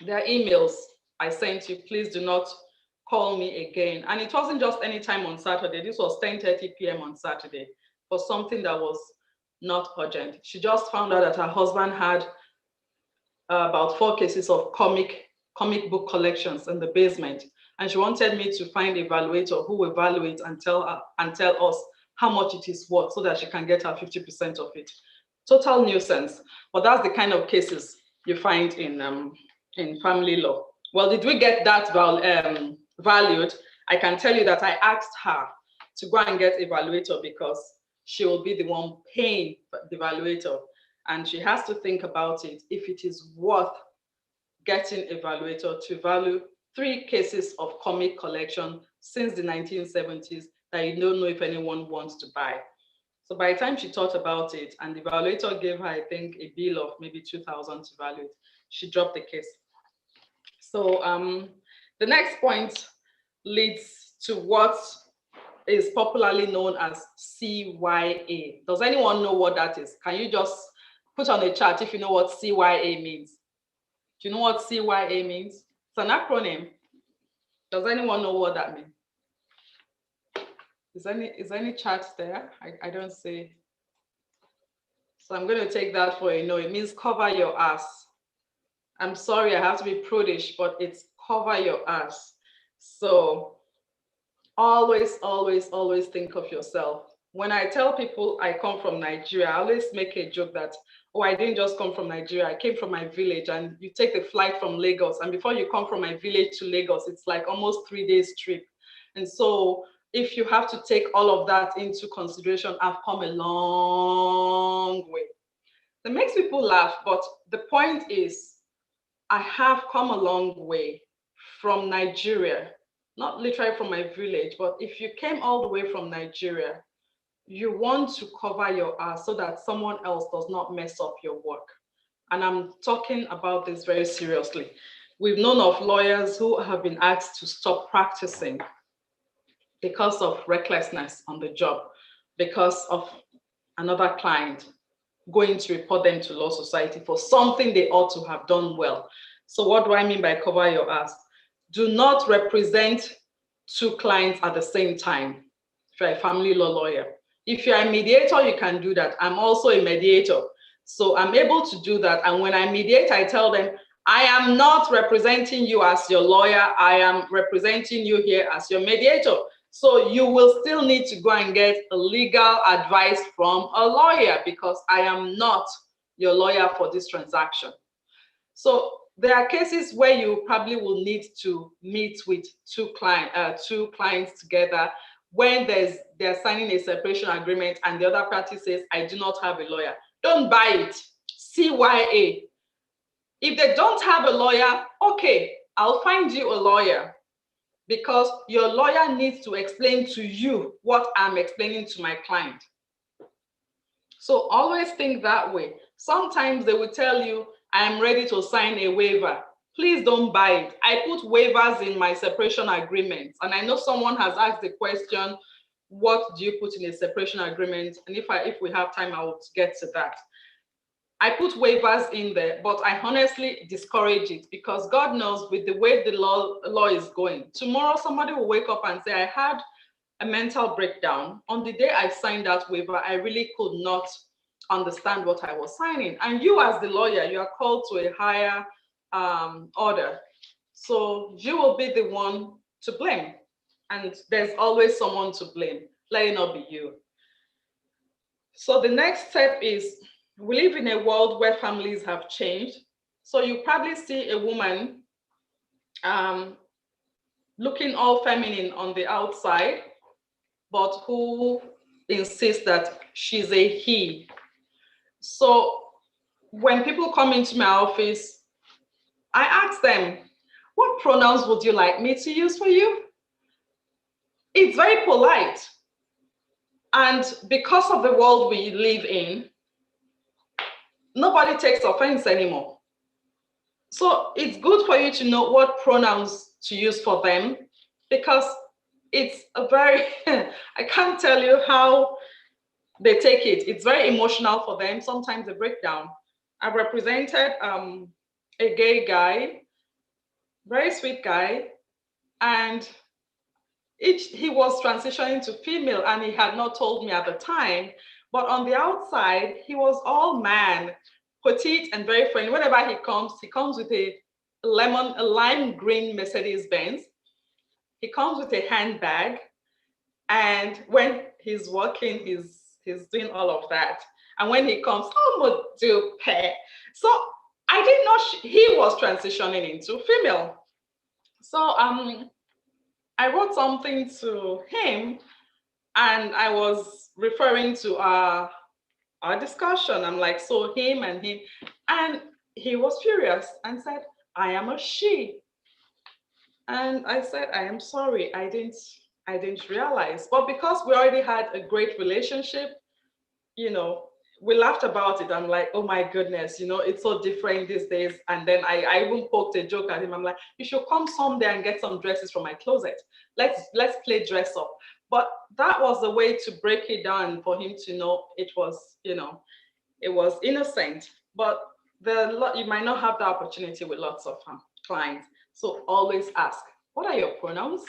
There are emails I sent you. Please do not call me again. And it wasn't just any time on Saturday. This was 10:30 p.m. on Saturday for something that was not urgent. She just found out that her husband had about 4 cases of comic book collections in the basement. And she wanted me to find an evaluator who will evaluate and tell us how much it is worth so that she can get her 50% of it. Total nuisance. But that's the kind of cases you find in family law. Well, did we get that valued? I can tell you that I asked her to go and get evaluator because she will be the one paying the evaluator. And she has to think about it if it is worth getting evaluator to value 3 cases of comic collection since the 1970s that you don't know if anyone wants to buy. So by the time she thought about it and the evaluator gave her, I think, a bill of maybe 2,000 to value it, she dropped the case. So the next point leads to what is popularly known as CYA. Does anyone know what that is? Can you just put on a chat if you know what CYA means? Do you know what CYA means? It's an acronym. Does anyone know what that means? Is any chat there? I don't see. So I'm going to take that for a no. It means cover your ass. I'm sorry, I have to be prudish, but it's cover your ass. So always, always, always think of yourself. When I tell people I come from Nigeria, I always make a joke that, oh, I didn't just come from Nigeria, I came from my village. And you take the flight from Lagos, and before you come from my village to Lagos, it's like almost 3 days trip. And so if you have to take all of that into consideration, I've come a long way. That makes people laugh, but the point is, I have come a long way from Nigeria, not literally from my village, but if you came all the way from Nigeria, you want to cover your ass so that someone else does not mess up your work. And I'm talking about this very seriously. We've known of lawyers who have been asked to stop practicing because of recklessness on the job, because of another client going to report them to law society for something they ought to have done well. So what do I mean by cover your ass? Do not represent two clients at the same time if you're a family law lawyer. If you're a mediator, you can do that. I'm also a mediator. So I'm able to do that. And when I mediate, I tell them, I am not representing you as your lawyer. I am representing you here as your mediator. So you will still need to go and get legal advice from a lawyer because I am not your lawyer for this transaction. So there are cases where you probably will need to meet with two clients together when they're signing a separation agreement and the other party says, I do not have a lawyer. Don't buy it. CYA. If they don't have a lawyer, okay, I'll find you a lawyer, because your lawyer needs to explain to you what I'm explaining to my client. So always think that way. Sometimes they will tell you, I'm ready to sign a waiver. Please don't buy it. I put waivers in my separation agreement. And I know someone has asked the question, what do you put in a separation agreement? And if we have time, I will get to that. I put waivers in there, but I honestly discourage it because God knows with the way the law is going, tomorrow somebody will wake up and say, I had a mental breakdown. On the day I signed that waiver, I really could not understand what I was signing. And you as the lawyer, you are called to a higher order. So you will be the one to blame. And there's always someone to blame. Let it not be you. So the next step is, we live in a world where families have changed. So you probably see a woman looking all feminine on the outside, but who insists that she's a he. So when people come into my office, I ask them, what pronouns would you like me to use for you? It's very polite. And because of the world we live in, nobody takes offense anymore. So it's good for you to know what pronouns to use for them, because it's a very, I can't tell you how they take it. It's very emotional for them. Sometimes they break down. I've represented a gay guy, very sweet guy, and he was transitioning to female and he had not told me at the time, but on the outside, he was all man, petite and very friendly. Whenever he comes with a lime green Mercedes Benz. He comes with a handbag, and when he's walking, he's doing all of that. And when he comes, oh, do pay. So I didn't know he was transitioning into female. So I wrote something to him, and I was referring to our discussion. I'm like, so him and him. And he was furious and said, I am a she. And I said, I am sorry, I didn't realize. But because we already had a great relationship, we laughed about it. I'm like, oh my goodness, it's so different these days. And then I even poked a joke at him. I'm like, you should come someday and get some dresses from my closet. Let's play dress up. But that was the way to break it down for him to know it was, it was innocent. But you might not have the opportunity with lots of clients. So always ask, what are your pronouns?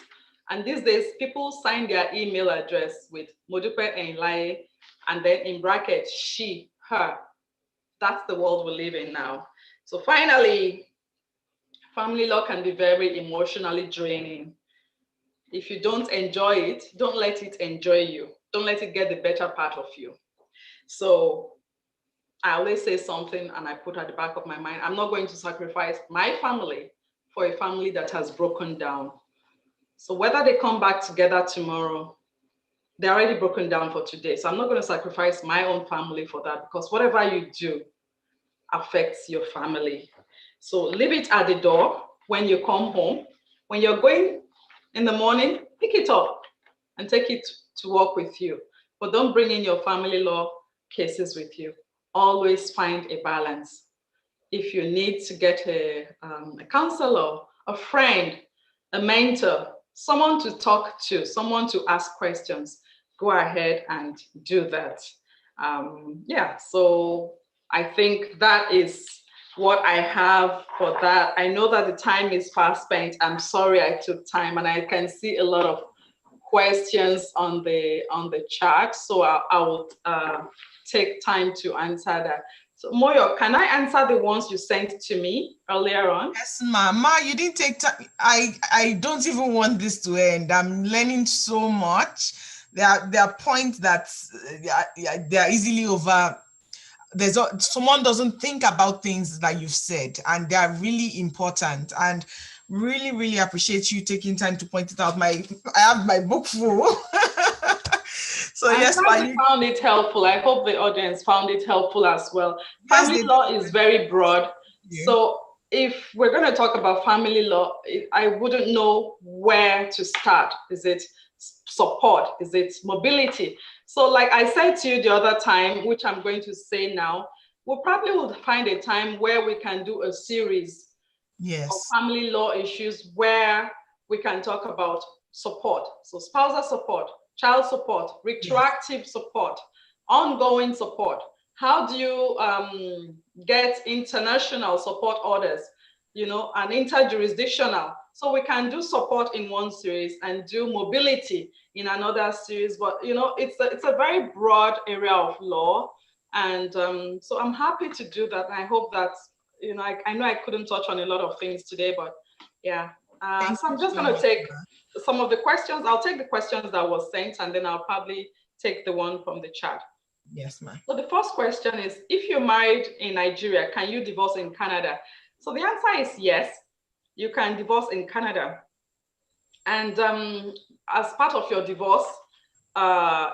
And these days, people sign their email address with Modupe Enlaye, and then in brackets, she, her. That's the world we live in now. So finally, family law can be very emotionally draining. If you don't enjoy it, don't let it enjoy you. Don't let it get the better part of you. So I always say something and I put at the back of my mind, I'm not going to sacrifice my family for a family that has broken down. So whether they come back together tomorrow, they're already broken down for today. So I'm not going to sacrifice my own family for that, because whatever you do affects your family. So leave it at the door when you come home. When you're going in the morning, pick it up and take it to work with you. But don't bring in your family law cases with you. Always find a balance. If you need to get a counselor, a friend, a mentor, someone to talk to, someone to ask questions, go ahead and do that. Yeah, so I think that is what I have for that. I know that the time is fast spent. I'm sorry I took time, and I can see a lot of questions on the chat, so I will take time to answer that. So Moyo, can I answer the ones you sent to me earlier on? Yes, Mama, you didn't take time. I don't even want this to end. I'm learning so much. There are points that they are easily over. Someone doesn't think about things that you've said, and they are really important. And really appreciate you taking time to point it out. I have my book full. So yes, I found it helpful. I hope the audience found it helpful as well. Yes, family law is very broad. Yeah. So if we're going to talk about family law, I wouldn't know where to start. Is it support? Is it mobility? So like I said to you the other time, which I'm going to say now, we probably will find a time where we can do a series of family law issues where we can talk about support. So spousal support, child support, retroactive support, ongoing support. How do you get international support orders, you know, and interjurisdictional? So we can do support in one series and do mobility in another series. But, you know, it's a very broad area of law. And so I'm happy to do that. And I hope that, you know, I know I couldn't touch on a lot of things today, but yeah. So I'm just going to take some of the questions. I'll take the questions that was sent, and then I'll probably take the one from the chat. Yes, ma'am. So the first question is, if you're married in Nigeria, can you divorce in Canada? So the answer is yes, you can divorce in Canada. And as part of your divorce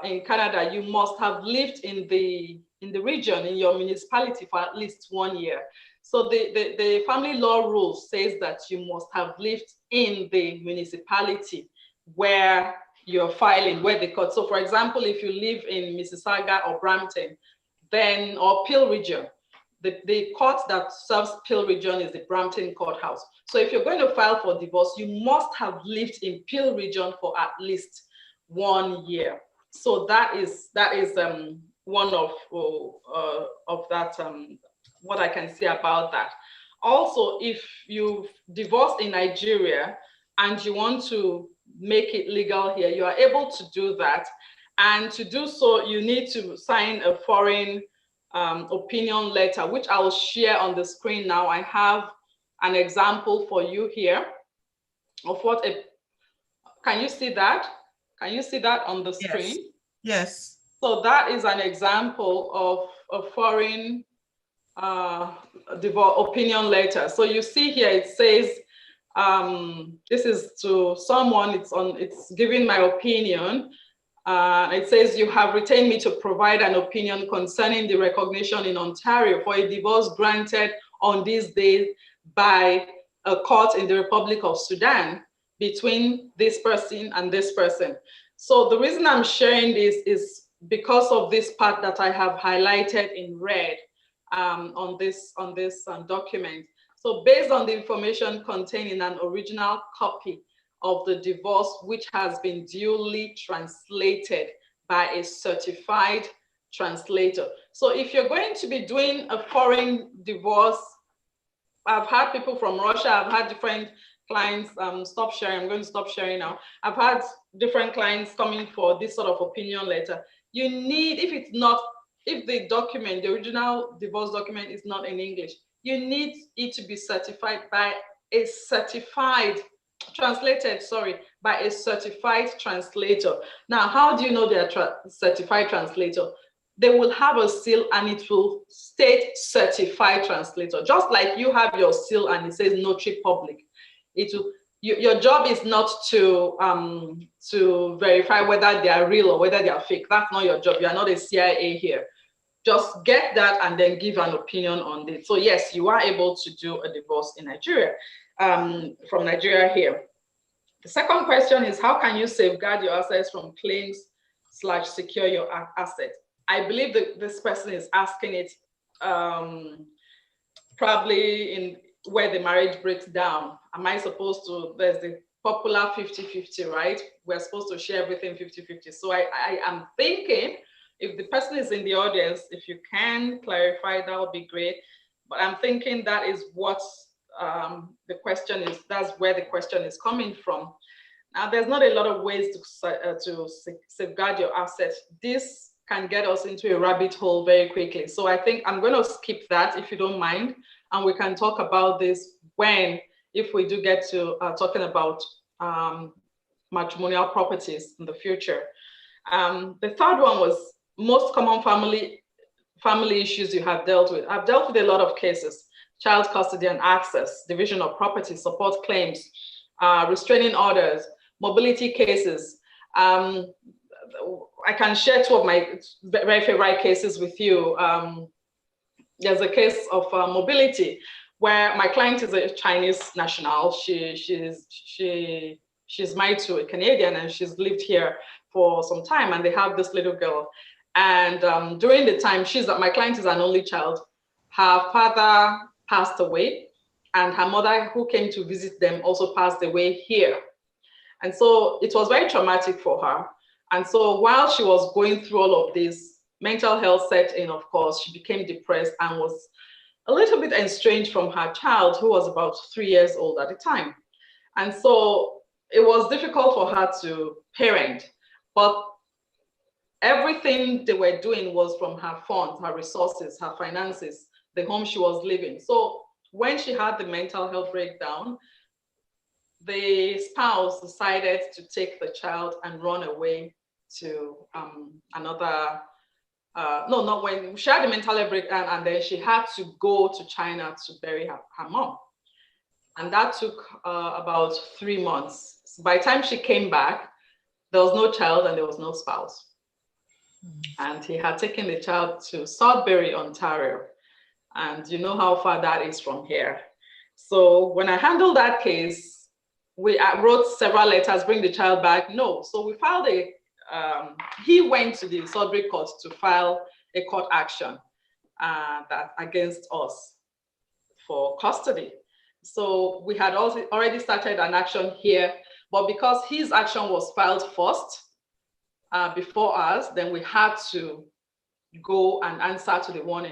in Canada, you must have lived in the region, in your municipality for at least 1 year. So the family law rule says that you must have lived in the municipality where you're filing, where the court. So for example, if you live in Mississauga or Brampton, then, or Peel region, the court that serves Peel region is the Brampton courthouse. So if you're going to file for divorce, you must have lived in Peel region for at least 1 year. So that is one of that, what I can say about that. Also, if you've divorced in Nigeria and you want to make it legal here, you are able to do that. And to do so, you need to sign a foreign opinion letter, which I will share on the screen now. I have an example for you here of what can you see that? Can you see that on the screen? Yes. So that is an example of a foreign opinion letter. So you see here, it says, this is to someone, it's giving my opinion. It says, you have retained me to provide an opinion concerning the recognition in Ontario for a divorce granted on this day by a court in the Republic of Sudan between this person and this person. So the reason I'm sharing this is because of this part that I have highlighted in red on this document. So based on the information contained in an original copy of the divorce, which has been duly translated by a certified translator. So if you're going to be doing a foreign divorce, I've had people from Russia, I've had different clients, stop sharing, I'm going to stop sharing now. I've had different clients coming for this sort of opinion letter. You need, if the document, the original divorce document is not in English, you need it to be certified by a certified, translated, sorry, by a certified translator. Now, how do you know they're certified translator? They will have a seal and it will state certified translator, just like you have your seal and it says notary public. It will, your job is not to verify whether they are real or whether they are fake. That's not your job. You are not a CIA here. just get that and then give an opinion on it. So yes, you are able to do a divorce in Nigeria, from Nigeria here. The second question is, how can you safeguard your assets from claims / secure your assets? I believe that this person is asking it probably in where the marriage breaks down. Am I supposed to, there's the popular 50-50, right? We're supposed to share everything 50-50. So I am thinking, if the person is in the audience, if you can clarify, that would be great. But I'm thinking that is what the question is, that's where the question is coming from. Now, there's not a lot of ways to safeguard your assets. This can get us into a rabbit hole very quickly. So I think I'm going to skip that if you don't mind, and we can talk about this if we do get to talking about matrimonial properties in the future. The third one was most common family issues you have dealt with. I've dealt with a lot of cases: child custody and access, division of property, support claims, restraining orders, mobility cases. I can share two of my very favorite cases with you. There's a case of mobility where my client is a Chinese national. She's married to a Canadian, and she's lived here for some time, and they have this little girl. And during the time, my client is an only child. Her father passed away, and her mother, who came to visit them, also passed away here. And so it was very traumatic for her. And so while she was going through all of this, mental health set in, of course. She became depressed and was a little bit estranged from her child, who was about 3 years old at the time. And so it was difficult for her to parent, but everything they were doing was from her funds, her resources, her finances, the home she was living. So when she had the mental health breakdown, the spouse decided to take the child and run away to another, no, not when she had the mental health breakdown, and then she had to go to China to bury her mom. And that took about 3 months. So by the time she came back, there was no child and there was no spouse. And he had taken the child to Sudbury, Ontario. And you know how far that is from here. So when I handled that case, I wrote several letters, bring the child back. No, so we filed he went to the Sudbury court to file a court action that against us for custody. So we had also already started an action here, but because his action was filed first before us, then we had to go and answer to the one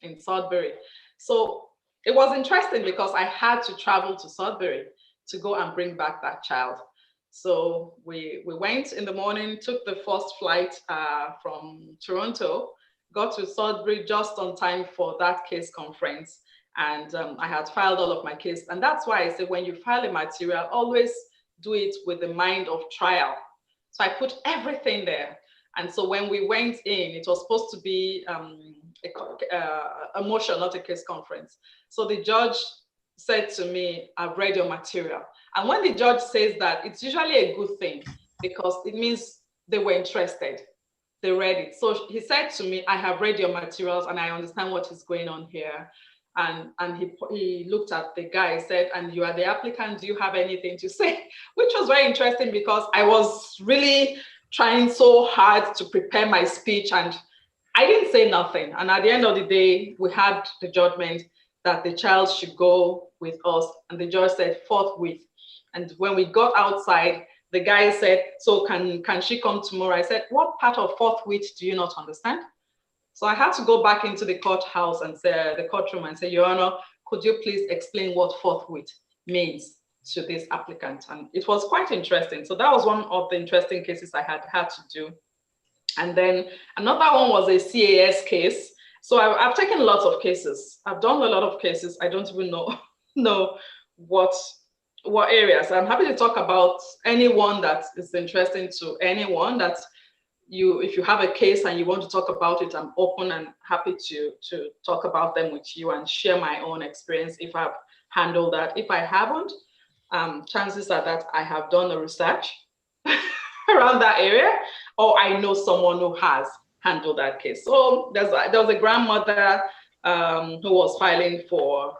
in Sudbury. So it was interesting because I had to travel to Sudbury to go and bring back that child. So we went in the morning, took the first flight from Toronto, got to Sudbury just on time for that case conference. And I had filed all of my case. And that's why I say when you file a material, always do it with the mind of trial. So I put everything there. And so when we went in, it was supposed to be a motion, not a case conference. So the judge said to me, I've read your material. And when the judge says that, it's usually a good thing because it means they were interested. They read it. So he said to me, I have read your materials and I understand what is going on here. And he looked at the guy, said, and you are the applicant, do you have anything to say? Which was very interesting because I was really trying so hard to prepare my speech and I didn't say nothing. And at the end of the day, we had the judgment that the child should go with us. And the judge said forthwith. And when we got outside, the guy said, so can she come tomorrow? I said, what part of forthwith do you not understand? So I had to go back into the courthouse and say, the courtroom and say, Your Honor, could you please explain what forthwith means to this applicant? And it was quite interesting. So that was one of the interesting cases I had to do. And then another one was a CAS case. So I've taken lots of cases. I've done a lot of cases. I don't even know what areas. I'm happy to talk about anyone that is interesting to anyone that if you have a case and you want to talk about it, I'm open and happy to talk about them with you and share my own experience if I've handled that. If I haven't, chances are that I have done the research around that area or I know someone who has handle that case. So there was a grandmother who was filing for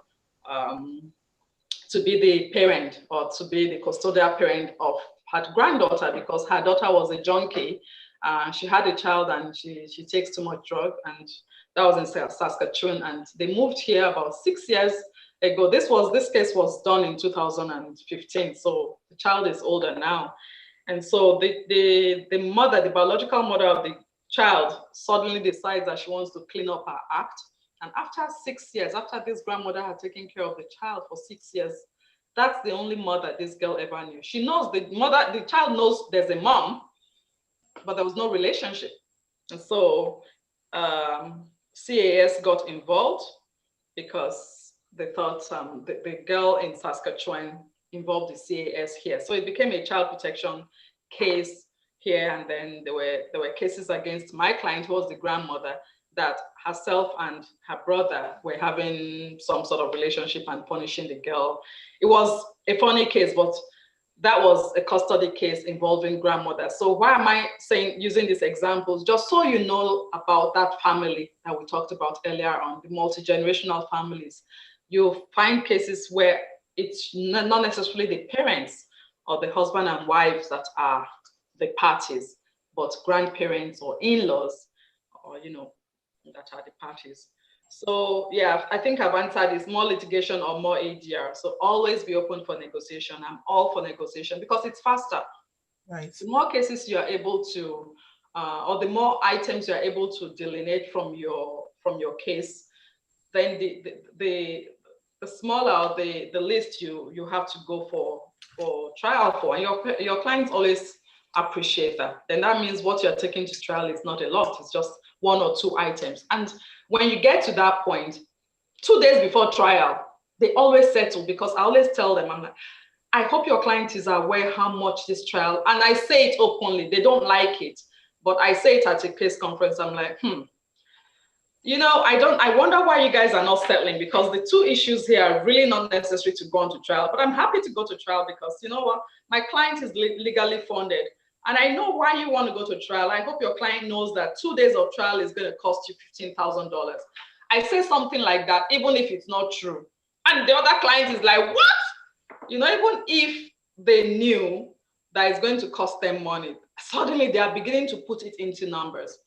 to be the parent or to be the custodial parent of her granddaughter because her daughter was a junkie. She had a child and she takes too much drug, and that was in Saskatchewan. And they moved here about 6 years ago. This case was done in 2015, so the child is older now. And so the mother, the biological mother of the child, suddenly decides that she wants to clean up her act. And after 6 years, after this grandmother had taken care of the child for 6 years, that's the only mother this girl ever knew. She knows the child knows there's a mom, but there was no relationship. And so CAS got involved because they thought the girl in Saskatchewan involved the CAS here. So it became a child protection case here. And then there were cases against my client, who was the grandmother, that herself and her brother were having some sort of relationship and punishing the girl. It was a funny case, but that was a custody case involving grandmother. So why am I using these examples? Just so you know about that family that we talked about earlier on, the multi-generational families. You'll find cases where it's not necessarily the parents or the husband and wives that are the parties, but grandparents or in-laws, or that are the parties. So yeah, I think I've answered, is more litigation or more ADR. So always be open for negotiation. I'm all for negotiation because it's faster. Right. The more cases you are able to, or the more items you are able to delineate from your case, then the smaller the list you have to go for trial for, and your clients always appreciate that. Then that means what you're taking to trial is not a lot. It's just 1 or 2 items. And when you get to that point, 2 days before trial, they always settle, because I always tell them, I'm like, I hope your client is aware how much this trial, and I say it openly, they don't like it, but I say it at a case conference. I'm like, I wonder why you guys are not settling, because the 2 issues here are really not necessary to go on to trial, but I'm happy to go to trial because you know what? My client is legally funded. And I know why you want to go to trial. I hope your client knows that 2 days of trial is going to cost you $15,000. I say something like that, even if it's not true. And the other client is like, what? Even if they knew that it's going to cost them money, suddenly they are beginning to put it into numbers.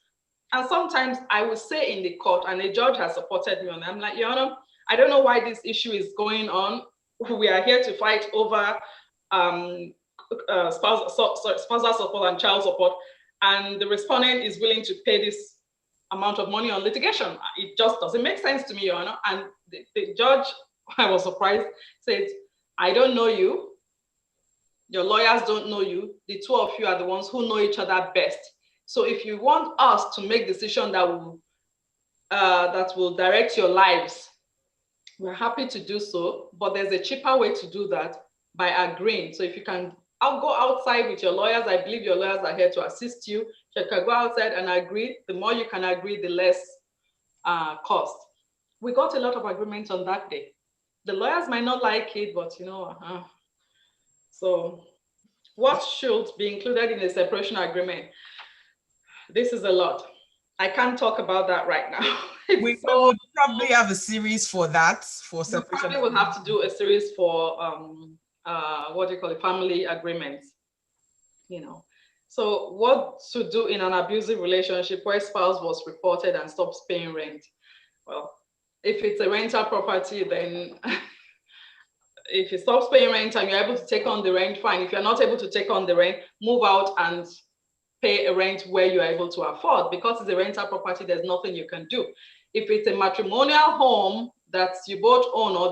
And sometimes I will say in the court, and a judge has supported me on that, I'm like, Your Honor, I don't know why this issue is going on. We are here to fight over spousal support and child support, and the respondent is willing to pay this amount of money on litigation. It just doesn't make sense to me, Your Honor. And the judge, I was surprised, said, I don't know you. Your lawyers don't know you. The 2 of you are the ones who know each other best. So if you want us to make decisions that will direct your lives, we're happy to do so, but there's a cheaper way to do that, by agreeing. So if you can, I'll go outside with your lawyers. I believe your lawyers are here to assist you. You can go outside and agree. The more you can agree, the less cost. We got a lot of agreements on that day. The lawyers might not like it, but So what should be included in a separation agreement? This is a lot. I can't talk about that right now. We will probably have a series for that, for separation. We will have to do a series for family agreements. So what to do in an abusive relationship where spouse was reported and stops paying rent? Well, if it's a rental property, then if it stops paying rent and you're able to take on the rent, fine. If you're not able to take on the rent, move out and pay a rent where you're able to afford. Because it's a rental property, there's nothing you can do. If it's a matrimonial home that you both own, or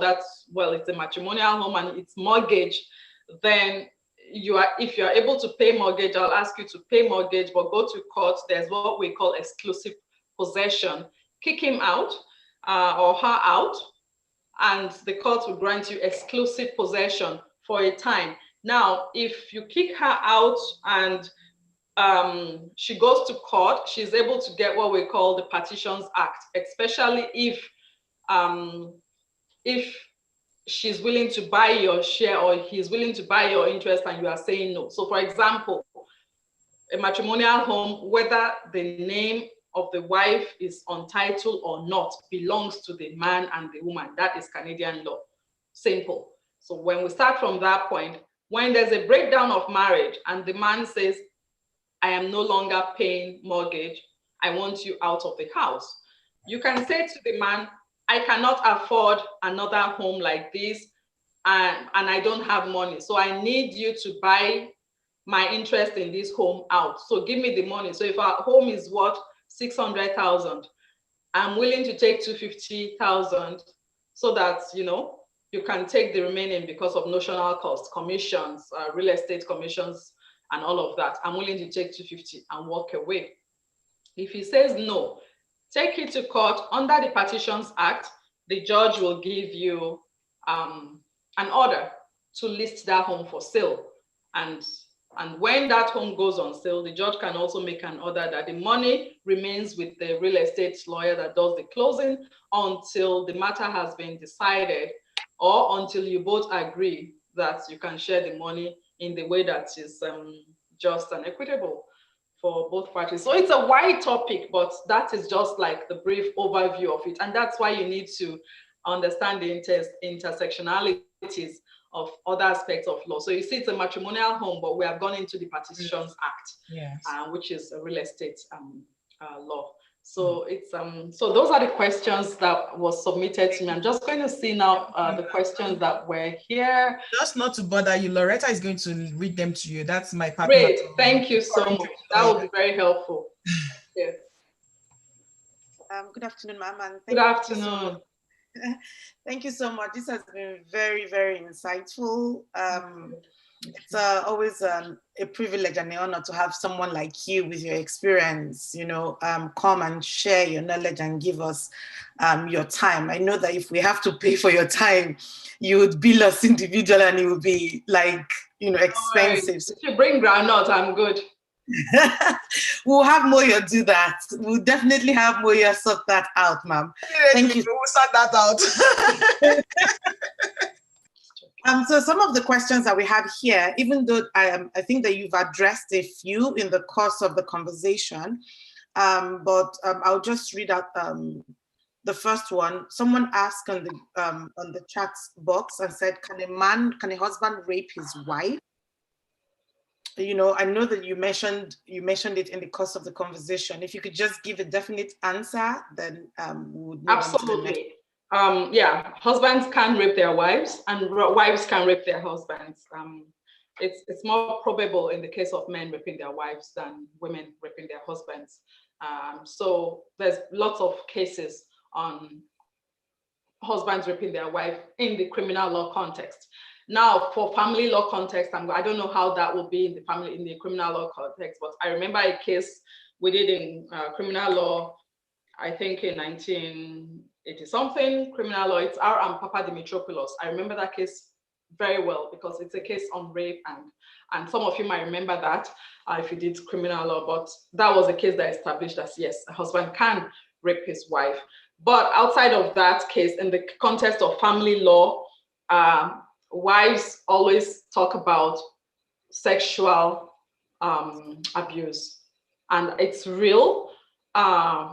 it's a matrimonial home and it's mortgage, then if you're able to pay mortgage, I'll ask you to pay mortgage, but go to court. There's what we call exclusive possession. Kick him out or her out, and the court will grant you exclusive possession for a time. Now, if you kick her out and she goes to court, she's able to get what we call the Partitions Act, especially if she's willing to buy your share or he's willing to buy your interest and you are saying no. So for example, a matrimonial home, whether the name of the wife is untitled or not belongs to the man and the woman. That is Canadian law. Simple. So when we start from that point, when there's a breakdown of marriage and the man says, I am no longer paying mortgage, I want you out of the house, you can say to the man, I cannot afford another home like this, and I don't have money. So I need you to buy my interest in this home out. So give me the money. So if our home is worth 600,000, I'm willing to take 250,000 so that, you can take the remaining because of notional costs, commissions, real estate commissions, and all of that. I'm willing to take 250 and walk away. If he says no, take it to court. Under the Partitions Act, the judge will give you an order to list that home for sale. And when that home goes on sale, the judge can also make an order that the money remains with the real estate lawyer that does the closing until the matter has been decided, or until you both agree that you can share the money in the way that is just and equitable for both parties. So it's a wide topic, but that is just like the brief overview of it. And that's why you need to understand the intersectionalities of other aspects of law. So you see, it's a matrimonial home, but we have gone into the Partitions Act, yes. Which is a real estate law. So it's so those are the questions that was submitted to me. I'm just going to see now the questions that were here. Just not to bother you, Loretta is going to read them to you. That's my partner. Great, thank you so much. That would be very helpful. Yes. Good afternoon, ma'am. And good afternoon. Thank you so much. This has been very, very insightful. It's always a privilege and an honor to have someone like you with your experience, come and share your knowledge and give us your time. I know that if we have to pay for your time, you would bill us individual and it would be like, expensive. If you bring groundnut, I'm good. We'll have Moya do that. We'll definitely have Moya sort that out, ma'am. Thank you. We'll sort that out. So some of the questions that we have here, even though I think that you've addressed a few in the course of the conversation, but I'll just read out the first one. Someone asked on the chat box and said, can a husband rape his wife? I know that you mentioned it in the course of the conversation. If you could just give a definite answer, then we would move absolutely. Yeah, husbands can rape their wives and wives can rape their husbands. It's more probable in the case of men raping their wives than women raping their husbands. So there's lots of cases on husbands raping their wife in the criminal law context. Now, for family law context, I don't know how that will be in the criminal law context, but I remember a case we did in criminal law, I think in 1980 something, criminal law. It's R. and Papa Dimitropoulos. I remember that case very well because it's a case on rape, and some of you might remember that if you did criminal law, but that was a case that established that yes, a husband can rape his wife. But outside of that case, in the context of family law, wives always talk about sexual abuse, and it's real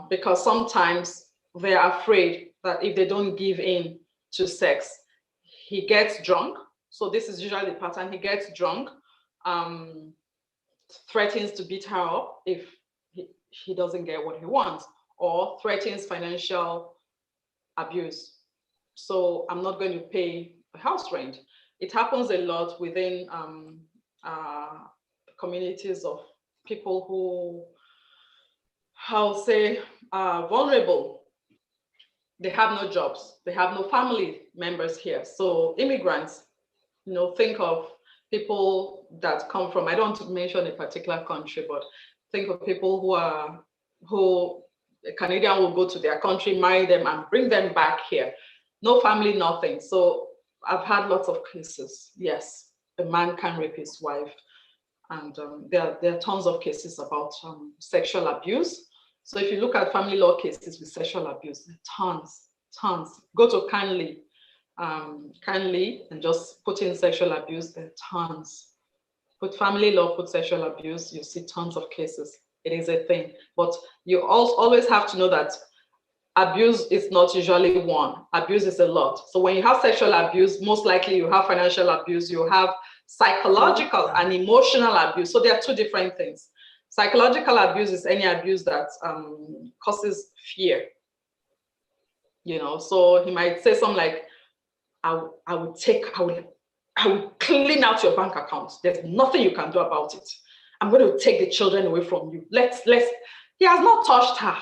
because sometimes they're afraid that if they don't give in to sex, he gets drunk. So this is usually the pattern. He gets drunk, threatens to beat her up if he doesn't get what he wants, or threatens financial abuse. So I'm not going to pay the house rent. It happens a lot within communities of people who, I'll say, are vulnerable. They have no jobs. They have no family members here. So immigrants, think of people that come from, I don't want to mention a particular country, but think of people who a Canadian will go to their country, marry them and bring them back here. No family, nothing. So I've had lots of cases. Yes, a man can rape his wife. And there are tons of cases about sexual abuse. So if you look at family law cases with sexual abuse, tons. Go to Canley and just put in sexual abuse, there are tons. Put family law, put sexual abuse, you see tons of cases. It is a thing. But you also always have to know that abuse is not usually one. Abuse is a lot. So when you have sexual abuse, most likely you have financial abuse, you have psychological and emotional abuse. So there are two different things. Psychological abuse is any abuse that causes fear. You know, so he might say something like, I will clean out your bank account. There's nothing you can do about it. I'm going to take the children away from you. He has not touched her.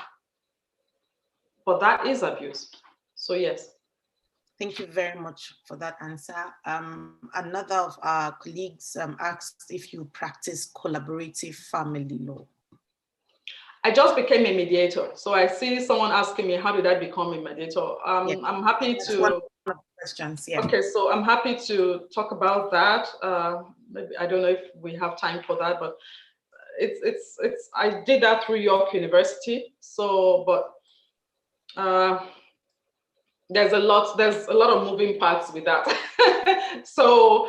But that is abuse. So yes. Thank you very much for that answer. Another of our colleagues asked if you practice collaborative family law. I just became a mediator. So I see someone asking me, how did I become a mediator? Yeah. I'm happy That's to. one of the questions, yeah. Okay, so I'm happy to talk about that. Maybe, I don't know if we have time for that, but I did that through York University. So, but there's a lot of moving parts with that. So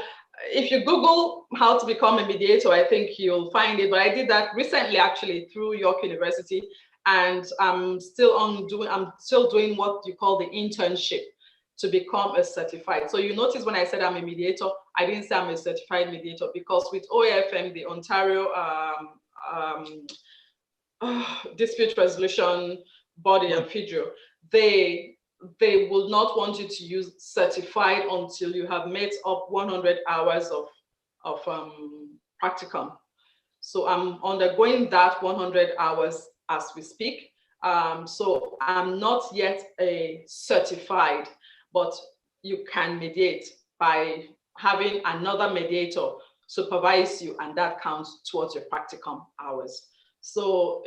if you Google how to become a mediator, I think you'll find it. But I did that recently, actually, through York University, and I'm still doing what you call the internship to become a certified. So you notice when I said I'm a mediator, I didn't say I'm a certified mediator, because with OAFM, the Ontario dispute resolution body and FIDRO, they will not want you to use certified until you have met up 100 hours of practicum. So I'm undergoing that 100 hours as we speak. So I'm not yet a certified, but you can mediate by having another mediator supervise you, and that counts towards your practicum hours. So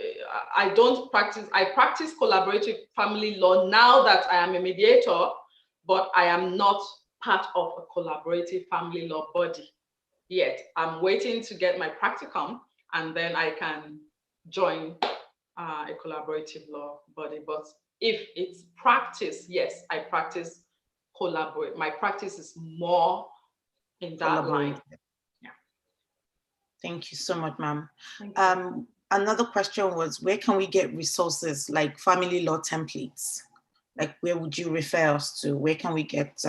I practice collaborative family law now that I am a mediator, but I am not part of a collaborative family law body yet. I'm waiting to get my practicum, and then I can join a collaborative law body. But if it's practice, yes, I practice collaborate. My practice is more in that line. Yeah. Thank you so much, ma'am. Another question was, where can we get resources like family law templates? Like, where would you refer us to? Where can we get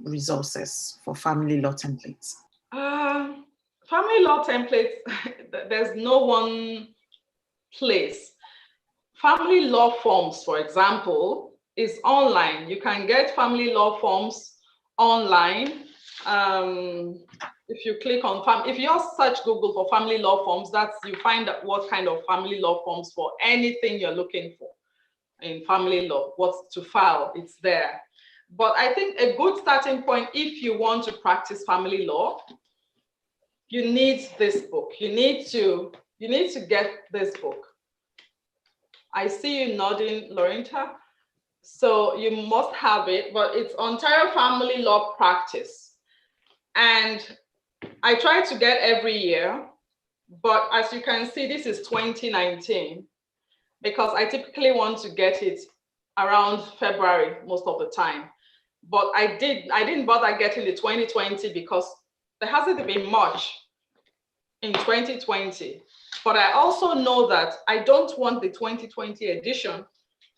resources for family law templates? Family law templates, there's no one place. Family law forms, for example, is online. You can get family law forms online. If you click on if you just search Google for family law forms, you find out what kind of family law forms for anything you're looking for in family law, what to file, it's there. But I think a good starting point, if you want to practice family law, you need this book. You need to get this book. I see you nodding, Lorenta. So you must have it, but it's Ontario Family Law Practice. And I try to get every year, but as you can see, this is 2019, because I typically want to get it around February most of the time. But I didn't bother getting the 2020 because there hasn't been much in 2020. But I also know that I don't want the 2020 edition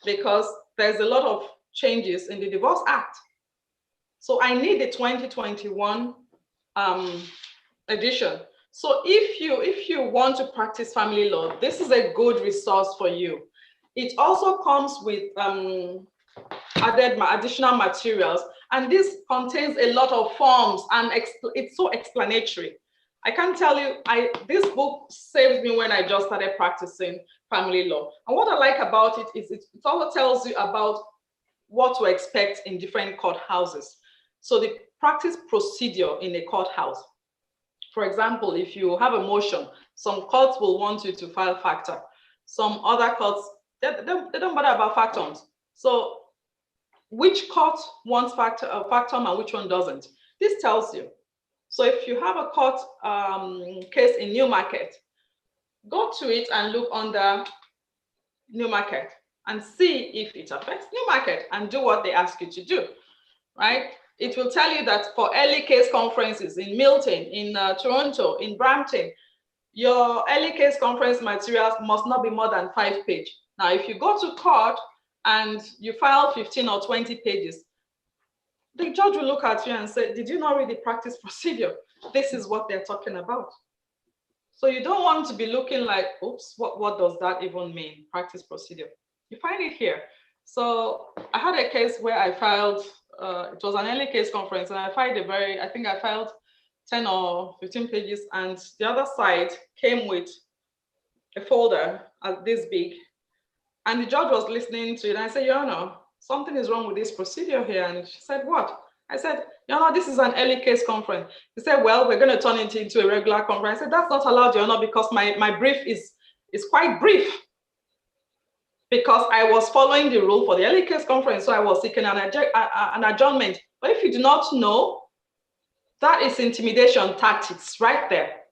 because there's a lot of changes in the Divorce Act. So I need the 2021 edition. So if you want to practice family law, this is a good resource for you. It also comes with additional materials, and this contains a lot of forms, and it's so explanatory. I can tell you, this book saved me when I just started practicing family law. And what I like about it is it also tells you about what to expect in different courthouses. So the practice procedure in a courthouse. For example, if you have a motion, some courts will want you to file factor. Some other courts, they don't bother about factums. So which court wants factum and which one doesn't? This tells you. So if you have a court case in Newmarket, go to it and look under Newmarket and see if it affects Newmarket and do what they ask you to do, right? It will tell you that for early case conferences in Milton, in Toronto, in Brampton, your early case conference materials must not be more than 5 pages. Now, if you go to court and you file 15 or 20 pages, the judge will look at you and say, did you not read the practice procedure? This is what they're talking about. So you don't want to be looking like, oops, what does that even mean? Practice procedure. You find it here. So I had a case where I filed, it was an early case conference, and I filed I think I filed 10 or 15 pages, and the other side came with a folder this big, and the judge was listening to it, and I said, Your Honor, something is wrong with this procedure here. And she said, what? I said, Your Honor, this is an early case conference. He said, well, we're going to turn it into a regular conference. I said, that's not allowed, Your Honor, because my brief is quite brief, because I was following the rule for the early case conference, so I was seeking an adjournment. But if you do not know, that is intimidation tactics right there,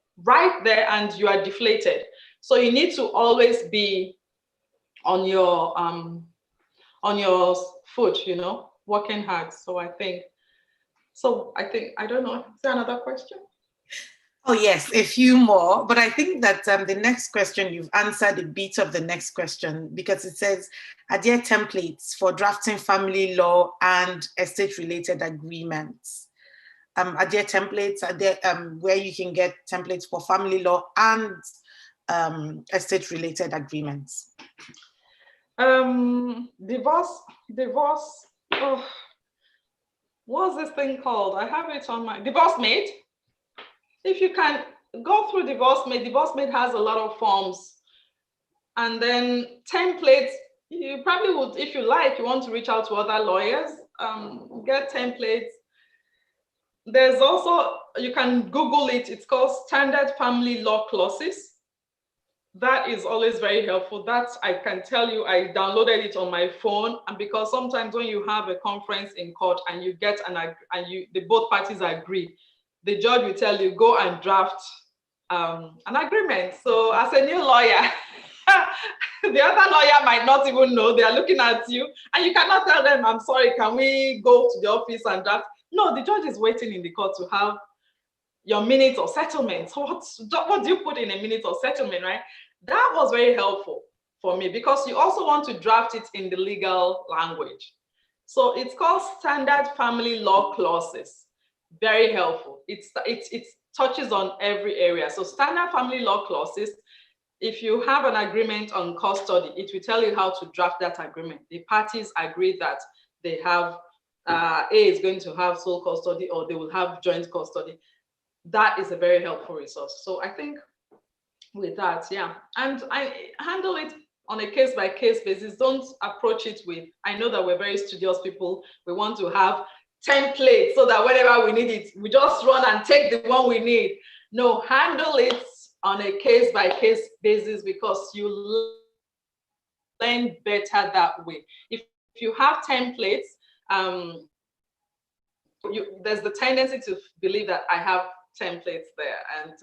and you are deflated. So you need to always be on your foot, working hard. So I don't know, is there another question? Oh yes, a few more, but I think that the next question, you've answered a bit of the next question, because it says, are there templates for drafting family law and estate-related agreements? Are there templates? Are there where you can get templates for family law and estate-related agreements? Divorce. Oh, what's this thing called? I have it on my Divorce-Mate. If you can go through Divorce-Mate, Divorce-Mate has a lot of forms, and then templates. You probably would, if you like, you want to reach out to other lawyers, get templates. There's also, you can Google it. It's called Standard Family Law Clauses. That is always very helpful. That I can tell you, I downloaded it on my phone, and because sometimes when you have a conference in court and you get both parties agree, the judge will tell you, go and draft an agreement. So as a new lawyer, the other lawyer might not even know. They are looking at you, and you cannot tell them, I'm sorry, can we go to the office and draft? No, the judge is waiting in the court to have your minutes of settlement. So what do you put in a minute of settlement, right? That was very helpful for me, because you also want to draft it in the legal language. So it's called Standard Family Law Clauses. Very helpful. It touches on every area. So Standard Family Law Clauses, if you have an agreement on custody, it will tell you how to draft that agreement. The parties agree that they have, A is going to have sole custody, or they will have joint custody. That is a very helpful resource. So I think with that, yeah. And I handle it on a case-by-case basis. Don't approach it with, I know that we're very studious people. We want to have templates so that whenever we need it, we just run and take the one we need. No, handle it on a case-by-case basis, because you learn better that way. If you have templates, there's the tendency to believe that I have templates there. And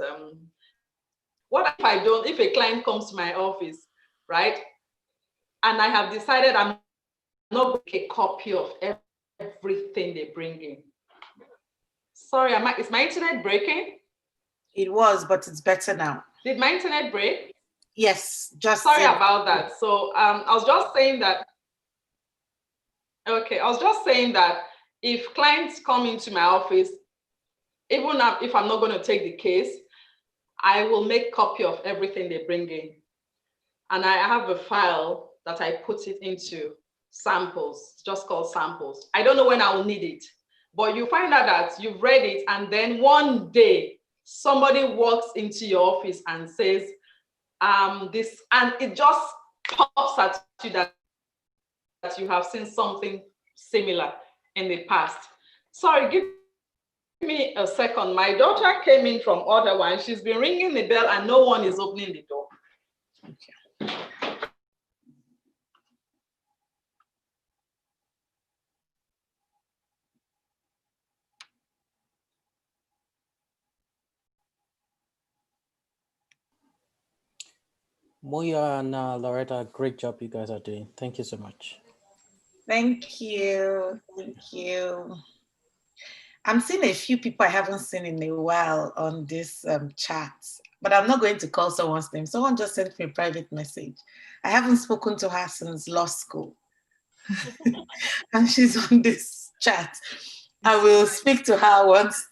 what if a client comes to my office, right? And I have decided I'm not going to make a copy of everything they bring in. Sorry, is my internet breaking? It was, but it's better now. Did my internet break? Yes, just sorry about that. So I was just saying that. Okay, I was just saying that if clients come into my office, even if I'm not going to take the case, I will make copy of everything they bring in. And I have a file that I put it into samples, just called samples. I don't know when I will need it, but you find out that you've read it, and then one day somebody walks into your office and says, this, and it just pops at you that you have seen something similar in the past. Sorry, give me a second. My daughter came in from Ottawa, and she's been ringing the bell and no one is opening the door. Okay. Moya and Loretta, great job you guys are doing. Thank you so much. Thank you. Thank you. I'm seeing a few people I haven't seen in a while on this chat. but I'm not going to call someone's name. Someone just sent me a private message. I haven't spoken to her since law school. And she's on this chat. I will speak to her once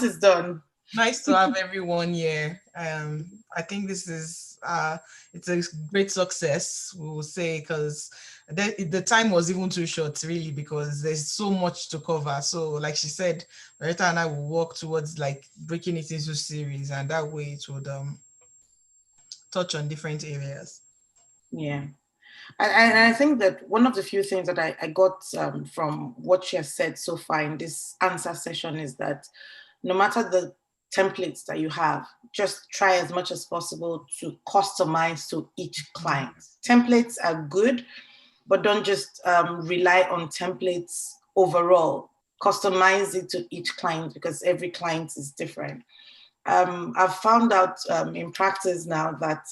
it's done. Nice to have everyone here. I think this is it's a great success, we will say, because the time was even too short, really, because there's so much to cover. So, like she said, Loretta and I will work towards like breaking it into series, and that way it would touch on different areas. Yeah. And I think that one of the few things that I got from what she has said so far in this answer session is that no matter the templates that you have, just try as much as possible to customize to each client. Templates are good, but don't just rely on templates overall. Customize it to each client because every client is different. I've found out in practice now that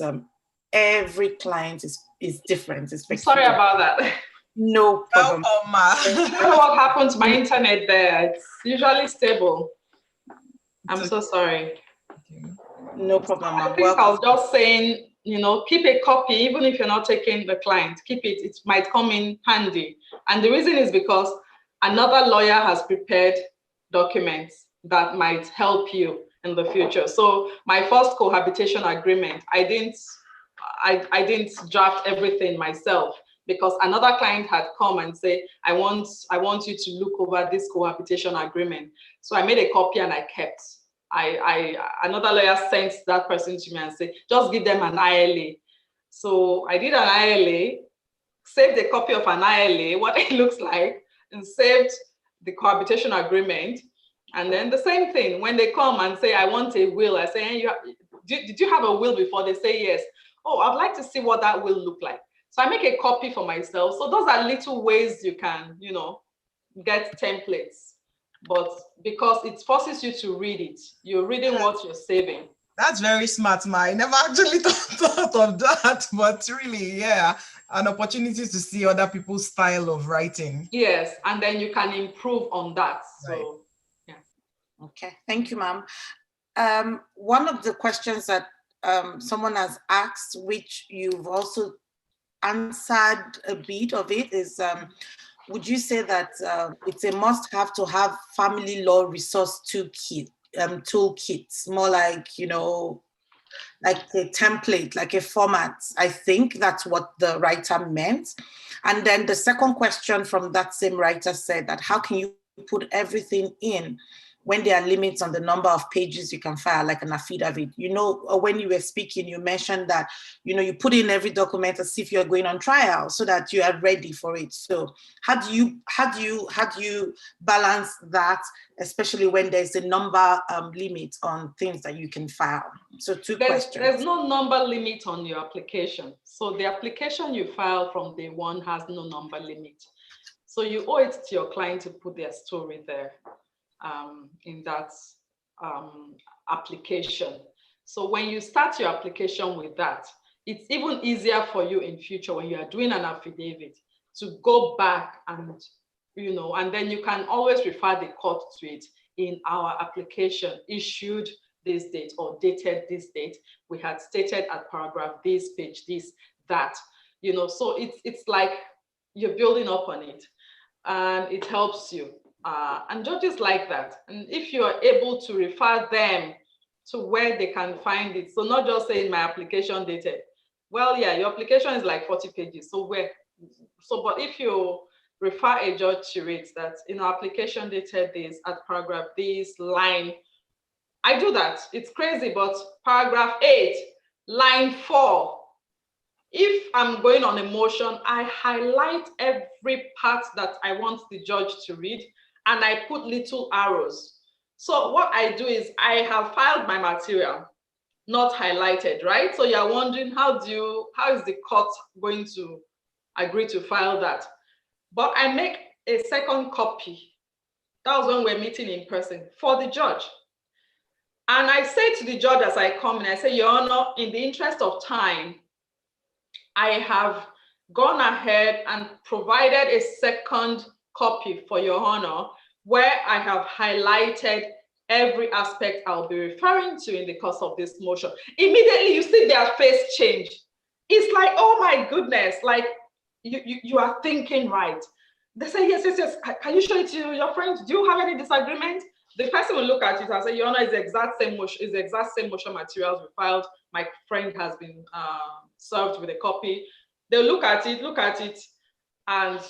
every client is different. I'm sorry about that. No problem. I don't know what happened to my internet there. It's usually stable. I'm so sorry. No problem. I think I was just saying, keep a copy, even if you're not taking the client, keep it. It might come in handy. And the reason is because another lawyer has prepared documents that might help you in the future. So my first cohabitation agreement, I didn't draft everything myself because another client had come and say, I want you to look over this cohabitation agreement. So I made a copy and I kept. Another lawyer sent that person to me and said, just give them an ILA. So I did an ILA, saved a copy of an ILA, what it looks like, and saved the cohabitation agreement. And then the same thing, when they come and say, I want a will, I say, hey, did you have a will before? They say yes. Oh, I'd like to see what that will look like. So I make a copy for myself. So those are little ways you can, get templates. But because it forces you to read it, you're reading what you're saving. That's very smart, Ma. I never actually thought of that, but really, yeah, an opportunity to see other people's style of writing. Yes, and then you can improve on that. Right. So, yeah. Okay, thank you, ma'am. One of the questions that someone has asked, which you've also answered a bit of it, is would you say that it's a must-have to have family law resource toolkits, more like, like a template, like a format? I think that's what the writer meant. And then the second question from that same writer said that how can you put everything in when there are limits on the number of pages you can file, like an affidavit? When you were speaking, you mentioned that, you put in every document as if you're going on trial so that you are ready for it. So how do you balance that, especially when there's a number limit on things that you can file? So two questions. There's no number limit on your application. So the application you file from day one has no number limit. So you owe it to your client to put their story there. In that application. So when you start your application with that, it's even easier for you in future when you are doing an affidavit to go back and, and then you can always refer the court to it in our application issued this date or dated this date. We had stated at paragraph this, page this, that, so it's like you're building up on it and it helps you. And judges like that. And if you are able to refer them to where they can find it, so not just saying my application dated. Well, yeah, your application is like 40 pages. But if you refer a judge to it, that application dated this at paragraph this, line, I do that. It's crazy, but paragraph 8, line 4. If I'm going on a motion, I highlight every part that I want the judge to read, and I put little arrows. So what I do is I have filed my material, not highlighted, right? So you're wondering how is the court going to agree to file that? But I make a second copy. That was when we're meeting in person for the judge. And I say to the judge as I come in, I say, Your Honor, in the interest of time, I have gone ahead and provided a second copy for Your Honor, where I have highlighted every aspect I'll be referring to in the course of this motion. Immediately you see their face change. It's like, oh my goodness, like you are thinking right. They say, yes, yes, yes. Can you show it to your friends? Do you have any disagreement? The person will look at it and say, Your Honor, it's the exact same motion materials we filed. My friend has been served with a copy. They'll look at it, and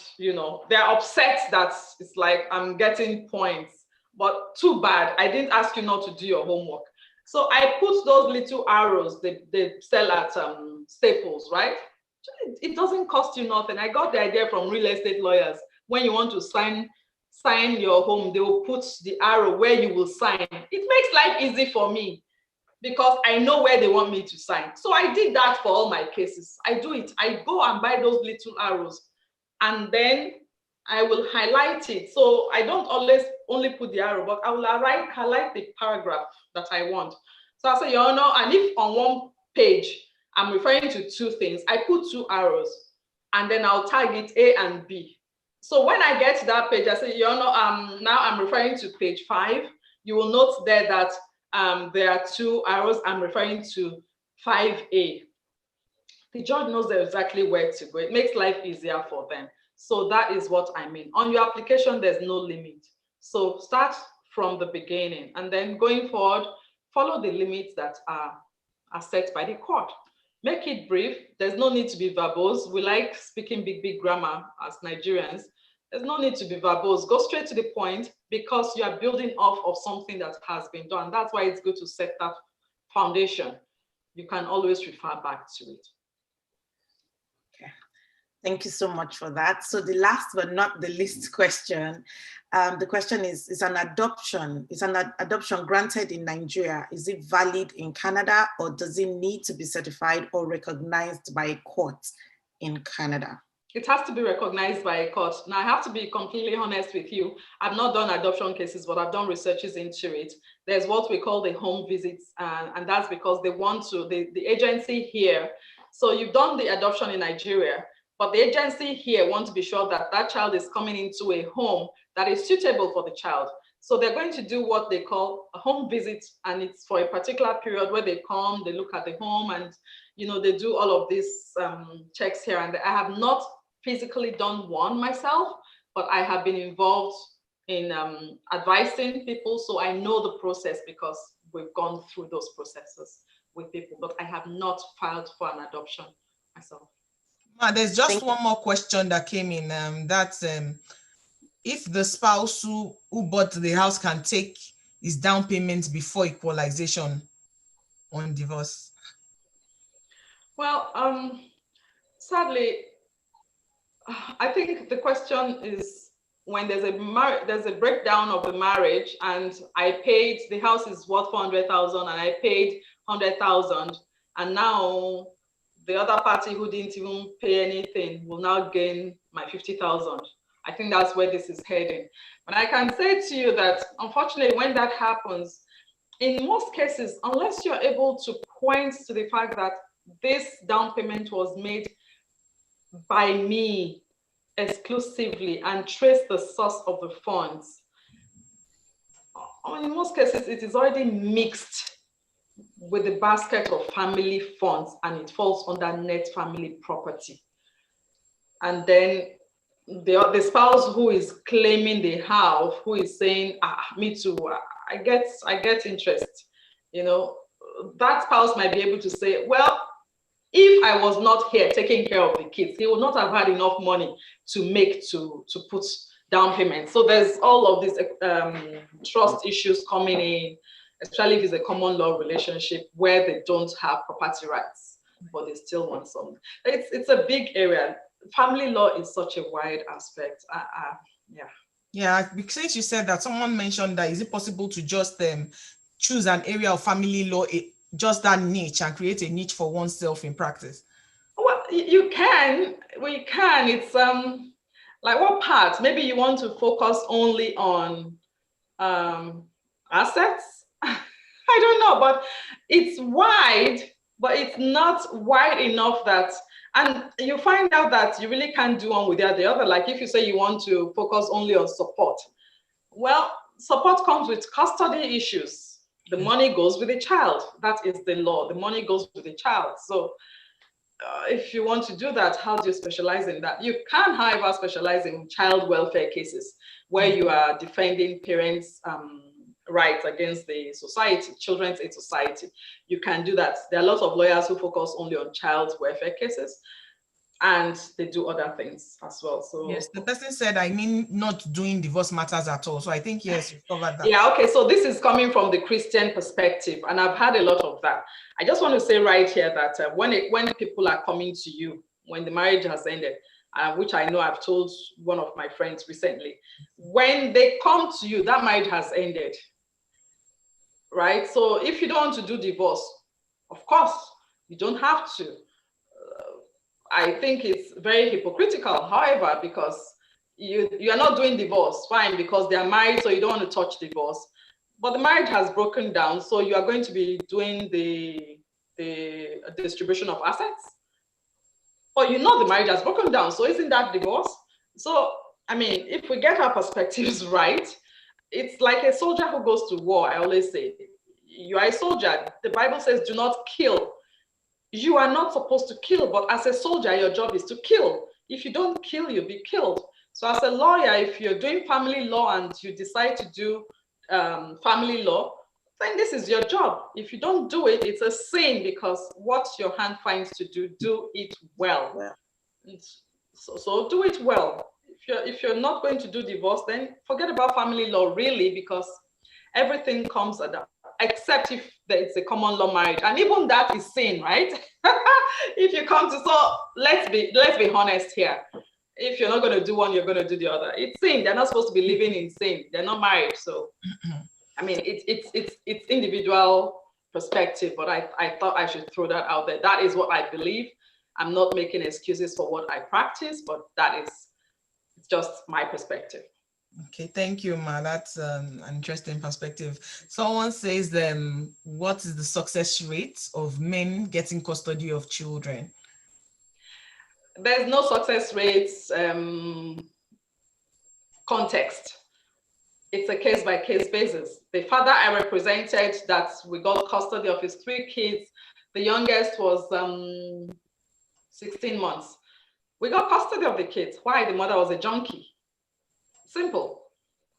they're upset that it's like I'm getting points. But too bad, I didn't ask you not to do your homework. So I put those little arrows they sell at Staples, right? It doesn't cost you nothing. I got the idea from real estate lawyers. When you want to sign your home, they will put the arrow where you will sign. It makes life easy for me because I know where they want me to sign. So I did that for all my cases. I do it. I go and buy those little arrows, and then I will highlight it. So I don't always only put the arrow, but I will highlight the paragraph that I want. So I say, Your Honor, and if on one page I'm referring to two things, I put two arrows, and then I'll tag it A and B. So when I get to that page, I say, Your Honor, now I'm referring to page 5. You will note there that there are two arrows. I'm referring to 5A. The judge knows exactly where to go. It makes life easier for them. So that is what I mean. On your application, there's no limit. So start from the beginning, and then going forward, follow the limits that are set by the court. Make it brief. There's no need to be verbose. We like speaking big grammar as Nigerians. There's no need to be verbose. Go straight to the point because you are building off of something that has been done. That's why it's good to set that foundation. You can always refer back to it. Okay. Thank you so much for that. So the last but not the least question, the question is an adoption granted in Nigeria, is it valid in Canada, or does it need to be certified or recognized by a court in Canada? It has to be recognized by a court. Now, I have to be completely honest with you. I've not done adoption cases, but I've done researches into it. There's what we call the home visits, and that's because they want to, the agency here. So you've done the adoption in Nigeria, but the agency here wants to be sure that that child is coming into a home that is suitable for the child. So they're going to do what they call a home visit, and it's for a particular period where they come, they look at the home, and they do all of these checks here. And I have not physically done one myself, but I have been involved in advising people, so I know the process because we've gone through those processes with people, but I have not filed for an adoption myself. There's just one more question that came in. That's if the spouse who bought the house can take his down payment before equalization on divorce. Well, sadly, I think the question is when there's a breakdown of the marriage, and I paid, the house is worth 400,000 and I paid 100,000, and now the other party who didn't even pay anything will now gain my 50,000. I think that's where this is heading. But I can say to you that unfortunately, when that happens, in most cases, unless you're able to point to the fact that this down payment was made by me exclusively and trace the source of the funds, in most cases, it is already mixed with the basket of family funds and it falls under net family property. And then the spouse who is claiming the house, who is saying, me too, I get interest, that spouse might be able to say, well, if I was not here taking care of the kids, he would not have had enough money to put down payment. So there's all of these trust issues coming in, especially if it's a common law relationship where they don't have property rights, but they still want some. It's a big area. Family law is such a wide aspect. Yeah, since you said that, someone mentioned that, is it possible to just choose an area of family law, just that niche, and create a niche for oneself in practice? Well, you can. We can. It's like what part? Maybe you want to focus only on assets. I don't know, but it's wide, but it's not wide enough that, and you find out that you really can't do one without the other. Like if you say you want to focus only on support, well, support comes with custody issues. The money goes with the child. That is the law. The money goes with the child. So if you want to do that, how do you specialize in that? You can, however, specialize in child welfare cases where you are defending parents' rights against the society, children's aid society. You can do that. There are lots of lawyers who focus only on child welfare cases, and they do other things as well. So yes, the person said, I mean, not doing divorce matters at all. So I think, yes, you covered that. Yeah, okay. So this is coming from the Christian perspective, and I've had a lot of that. I just want to say right here that when people are coming to you, when the marriage has ended, which I know I've told one of my friends recently, when they come to you, that marriage has ended, right? So if you don't want to do divorce, of course, you don't have to. I think it's very hypocritical, however, because you are not doing divorce, fine, because they are married, so you don't want to touch divorce. But the marriage has broken down, so you are going to be doing the distribution of assets. But you know the marriage has broken down, so isn't that divorce? So, I mean, if we get our perspectives right, it's like a soldier who goes to war. I always say, you are a soldier. The Bible says, do not kill. You are not supposed to kill, but as a soldier, your job is to kill. If you don't kill, you'll be killed. So as a lawyer, if you're doing family law and you decide to do family law, then this is your job. If you don't do it, it's a sin, because what your hand finds to do, do it well. Yeah. So do it well. If you're not going to do divorce, then forget about family law, really, because everything comes at that. Except if it's a common law marriage, and even that is sin, right? If you come to, so let's be honest here. If you're not going to do one, you're going to do the other. It's sin. They're not supposed to be living in sin. They're not married. So, I mean, it's individual perspective, but I thought I should throw that out there. That is what I believe. I'm not making excuses for what I practice, but it's just my perspective. Okay, thank you, Ma. That's an interesting perspective. Someone says, what is the success rate of men getting custody of children? There's no success rates context. It's a case-by-case basis. The father I represented that we got custody of his 3 kids, the youngest was 16 months. We got custody of the kids. Why? The mother was a junkie. Simple.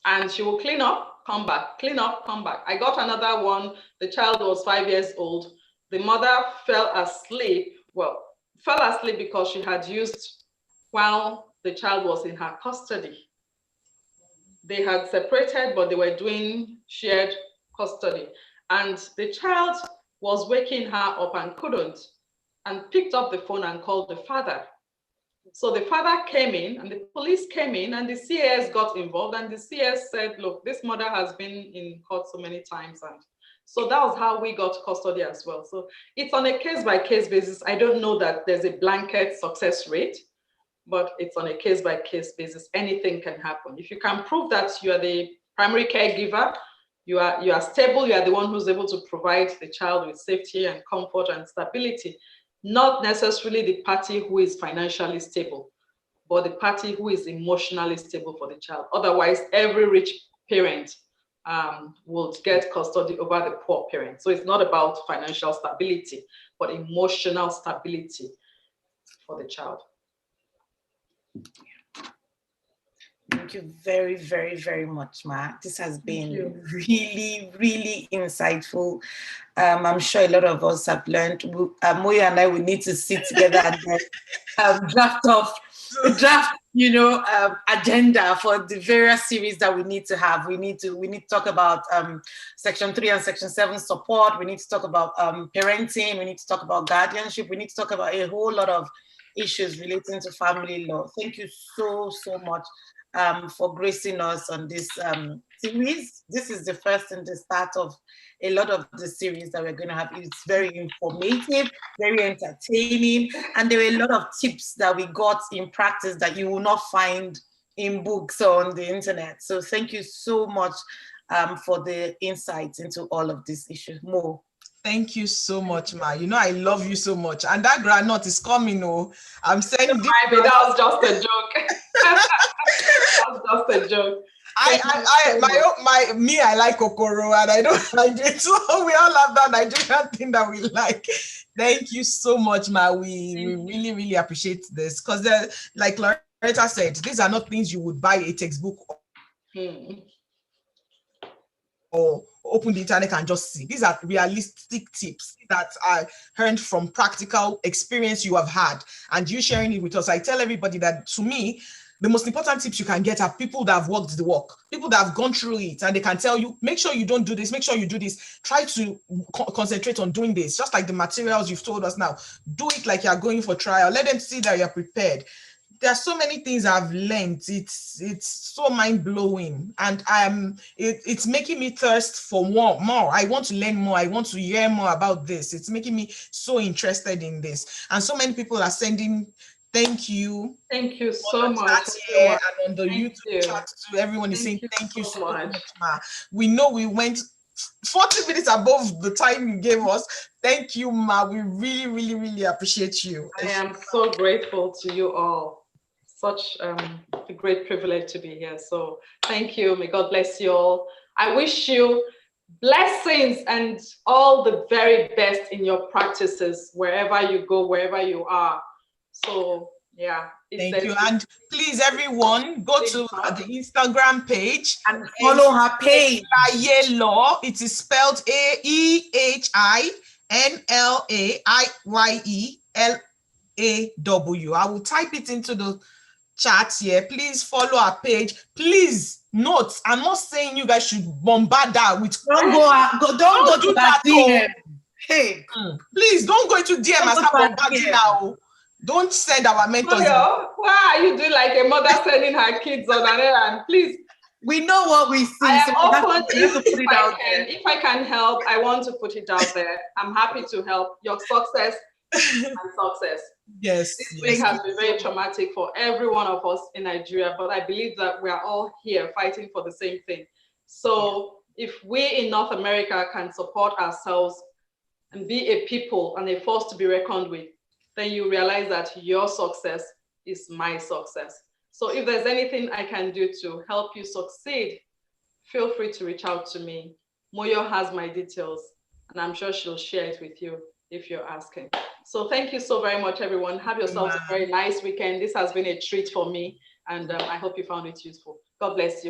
And she will clean up, come back, clean up, come back. I got another one. The child was 5 years old. The mother fell asleep. Well, fell asleep because she had used while the child was in her custody. They had separated, but they were doing shared custody. And the child was waking her up and couldn't, and picked up the phone and called the father. So the father came in, and the police came in, and the CAS got involved, and the CAS said, look, this mother has been in court so many times. And so that was how we got custody as well. So it's on a case-by-case basis. I don't know that there's a blanket success rate, but it's on a case-by-case basis. Anything can happen. If you can prove that you are the primary caregiver, you are stable, you are the one who's able to provide the child with safety and comfort and stability, not necessarily the party who is financially stable, but the party who is emotionally stable for the child. Otherwise, every rich parent will get custody over the poor parent. So it's not about financial stability, but emotional stability for the child. Thank you very, very, very much, Ma. This has been really, really insightful. I'm sure a lot of us have learned. Moya and I will need to sit together and draft, agenda for the various series that we need to have. We need to talk about Section 3 and Section 7 support. We need to talk about parenting. We need to talk about guardianship. We need to talk about a whole lot of issues relating to family law. Thank you so, so much for gracing us on this series. This is the first in the start of a lot of the series that we're going to have. It's very informative, very entertaining, and there were a lot of tips that we got in practice that you will not find in books or on the internet. So thank you so much for the insights into all of these issues. Mo. Thank you so much, Ma. You know I love you so much, and that granite is coming. Oh, I'm saying that was just a joke. That was just a joke. I like Kokoro, and I don't like it. So we all have that Nigerian thing that we like. Thank you so much, Ma. We really, really appreciate this, because like Loretta said, these are not things you would buy a textbook or open the internet and just see. These are realistic tips that I learned from practical experience you have had, and you sharing it with us. I tell everybody that, to me, the most important tips you can get are people that have walked the walk, people that have gone through it, and they can tell you, make sure you don't do this, make sure you do this, try to concentrate on doing this, just like the materials you've told us now. Do it like you're going for trial. Let them see that you're prepared. There are so many things I've learned. It's so mind-blowing, and it's making me thirst for more. I want to learn more. I want to hear more about this. It's making me so interested in this. And so many people are sending thank you. Thank you so much. Here and on the YouTube chat too. Everyone is saying thank you so much, Ma. We know we went 40 minutes above the time you gave us. Thank you, Ma. We really, really, really appreciate you. I am so grateful to you all. Such a great privilege to be here. So thank you. May God bless you all. I wish you blessings and all the very best in your practices, wherever you go, wherever you are. So yeah. Thank you. And please, everyone, go to the Instagram page and follow her page. Ehinlaye Law. It is spelled AEHINLAYELAW. I will type it into the chat here. Please follow our page. Please note, I'm not saying you guys should bombard that with don't go to that DM. Hey, please don't go into DM and start bombarding now. Don't send our mentors. Why are you doing like a mother sending her kids on an errand? Please. We know what we see. I am open. If I can help, I want to put it out there. I'm happy to help. Your success and success. Yes. This week has been very traumatic for every one of us in Nigeria, but I believe that we are all here fighting for the same thing. So if we in North America can support ourselves and be a people and a force to be reckoned with, then you realize that your success is my success. So if there's anything I can do to help you succeed, feel free to reach out to me. Moyo has my details, and I'm sure she'll share it with you if you're asking. So thank you so very much, everyone. Have yourselves a very nice weekend. This has been a treat for me, and I hope you found it useful. God bless you.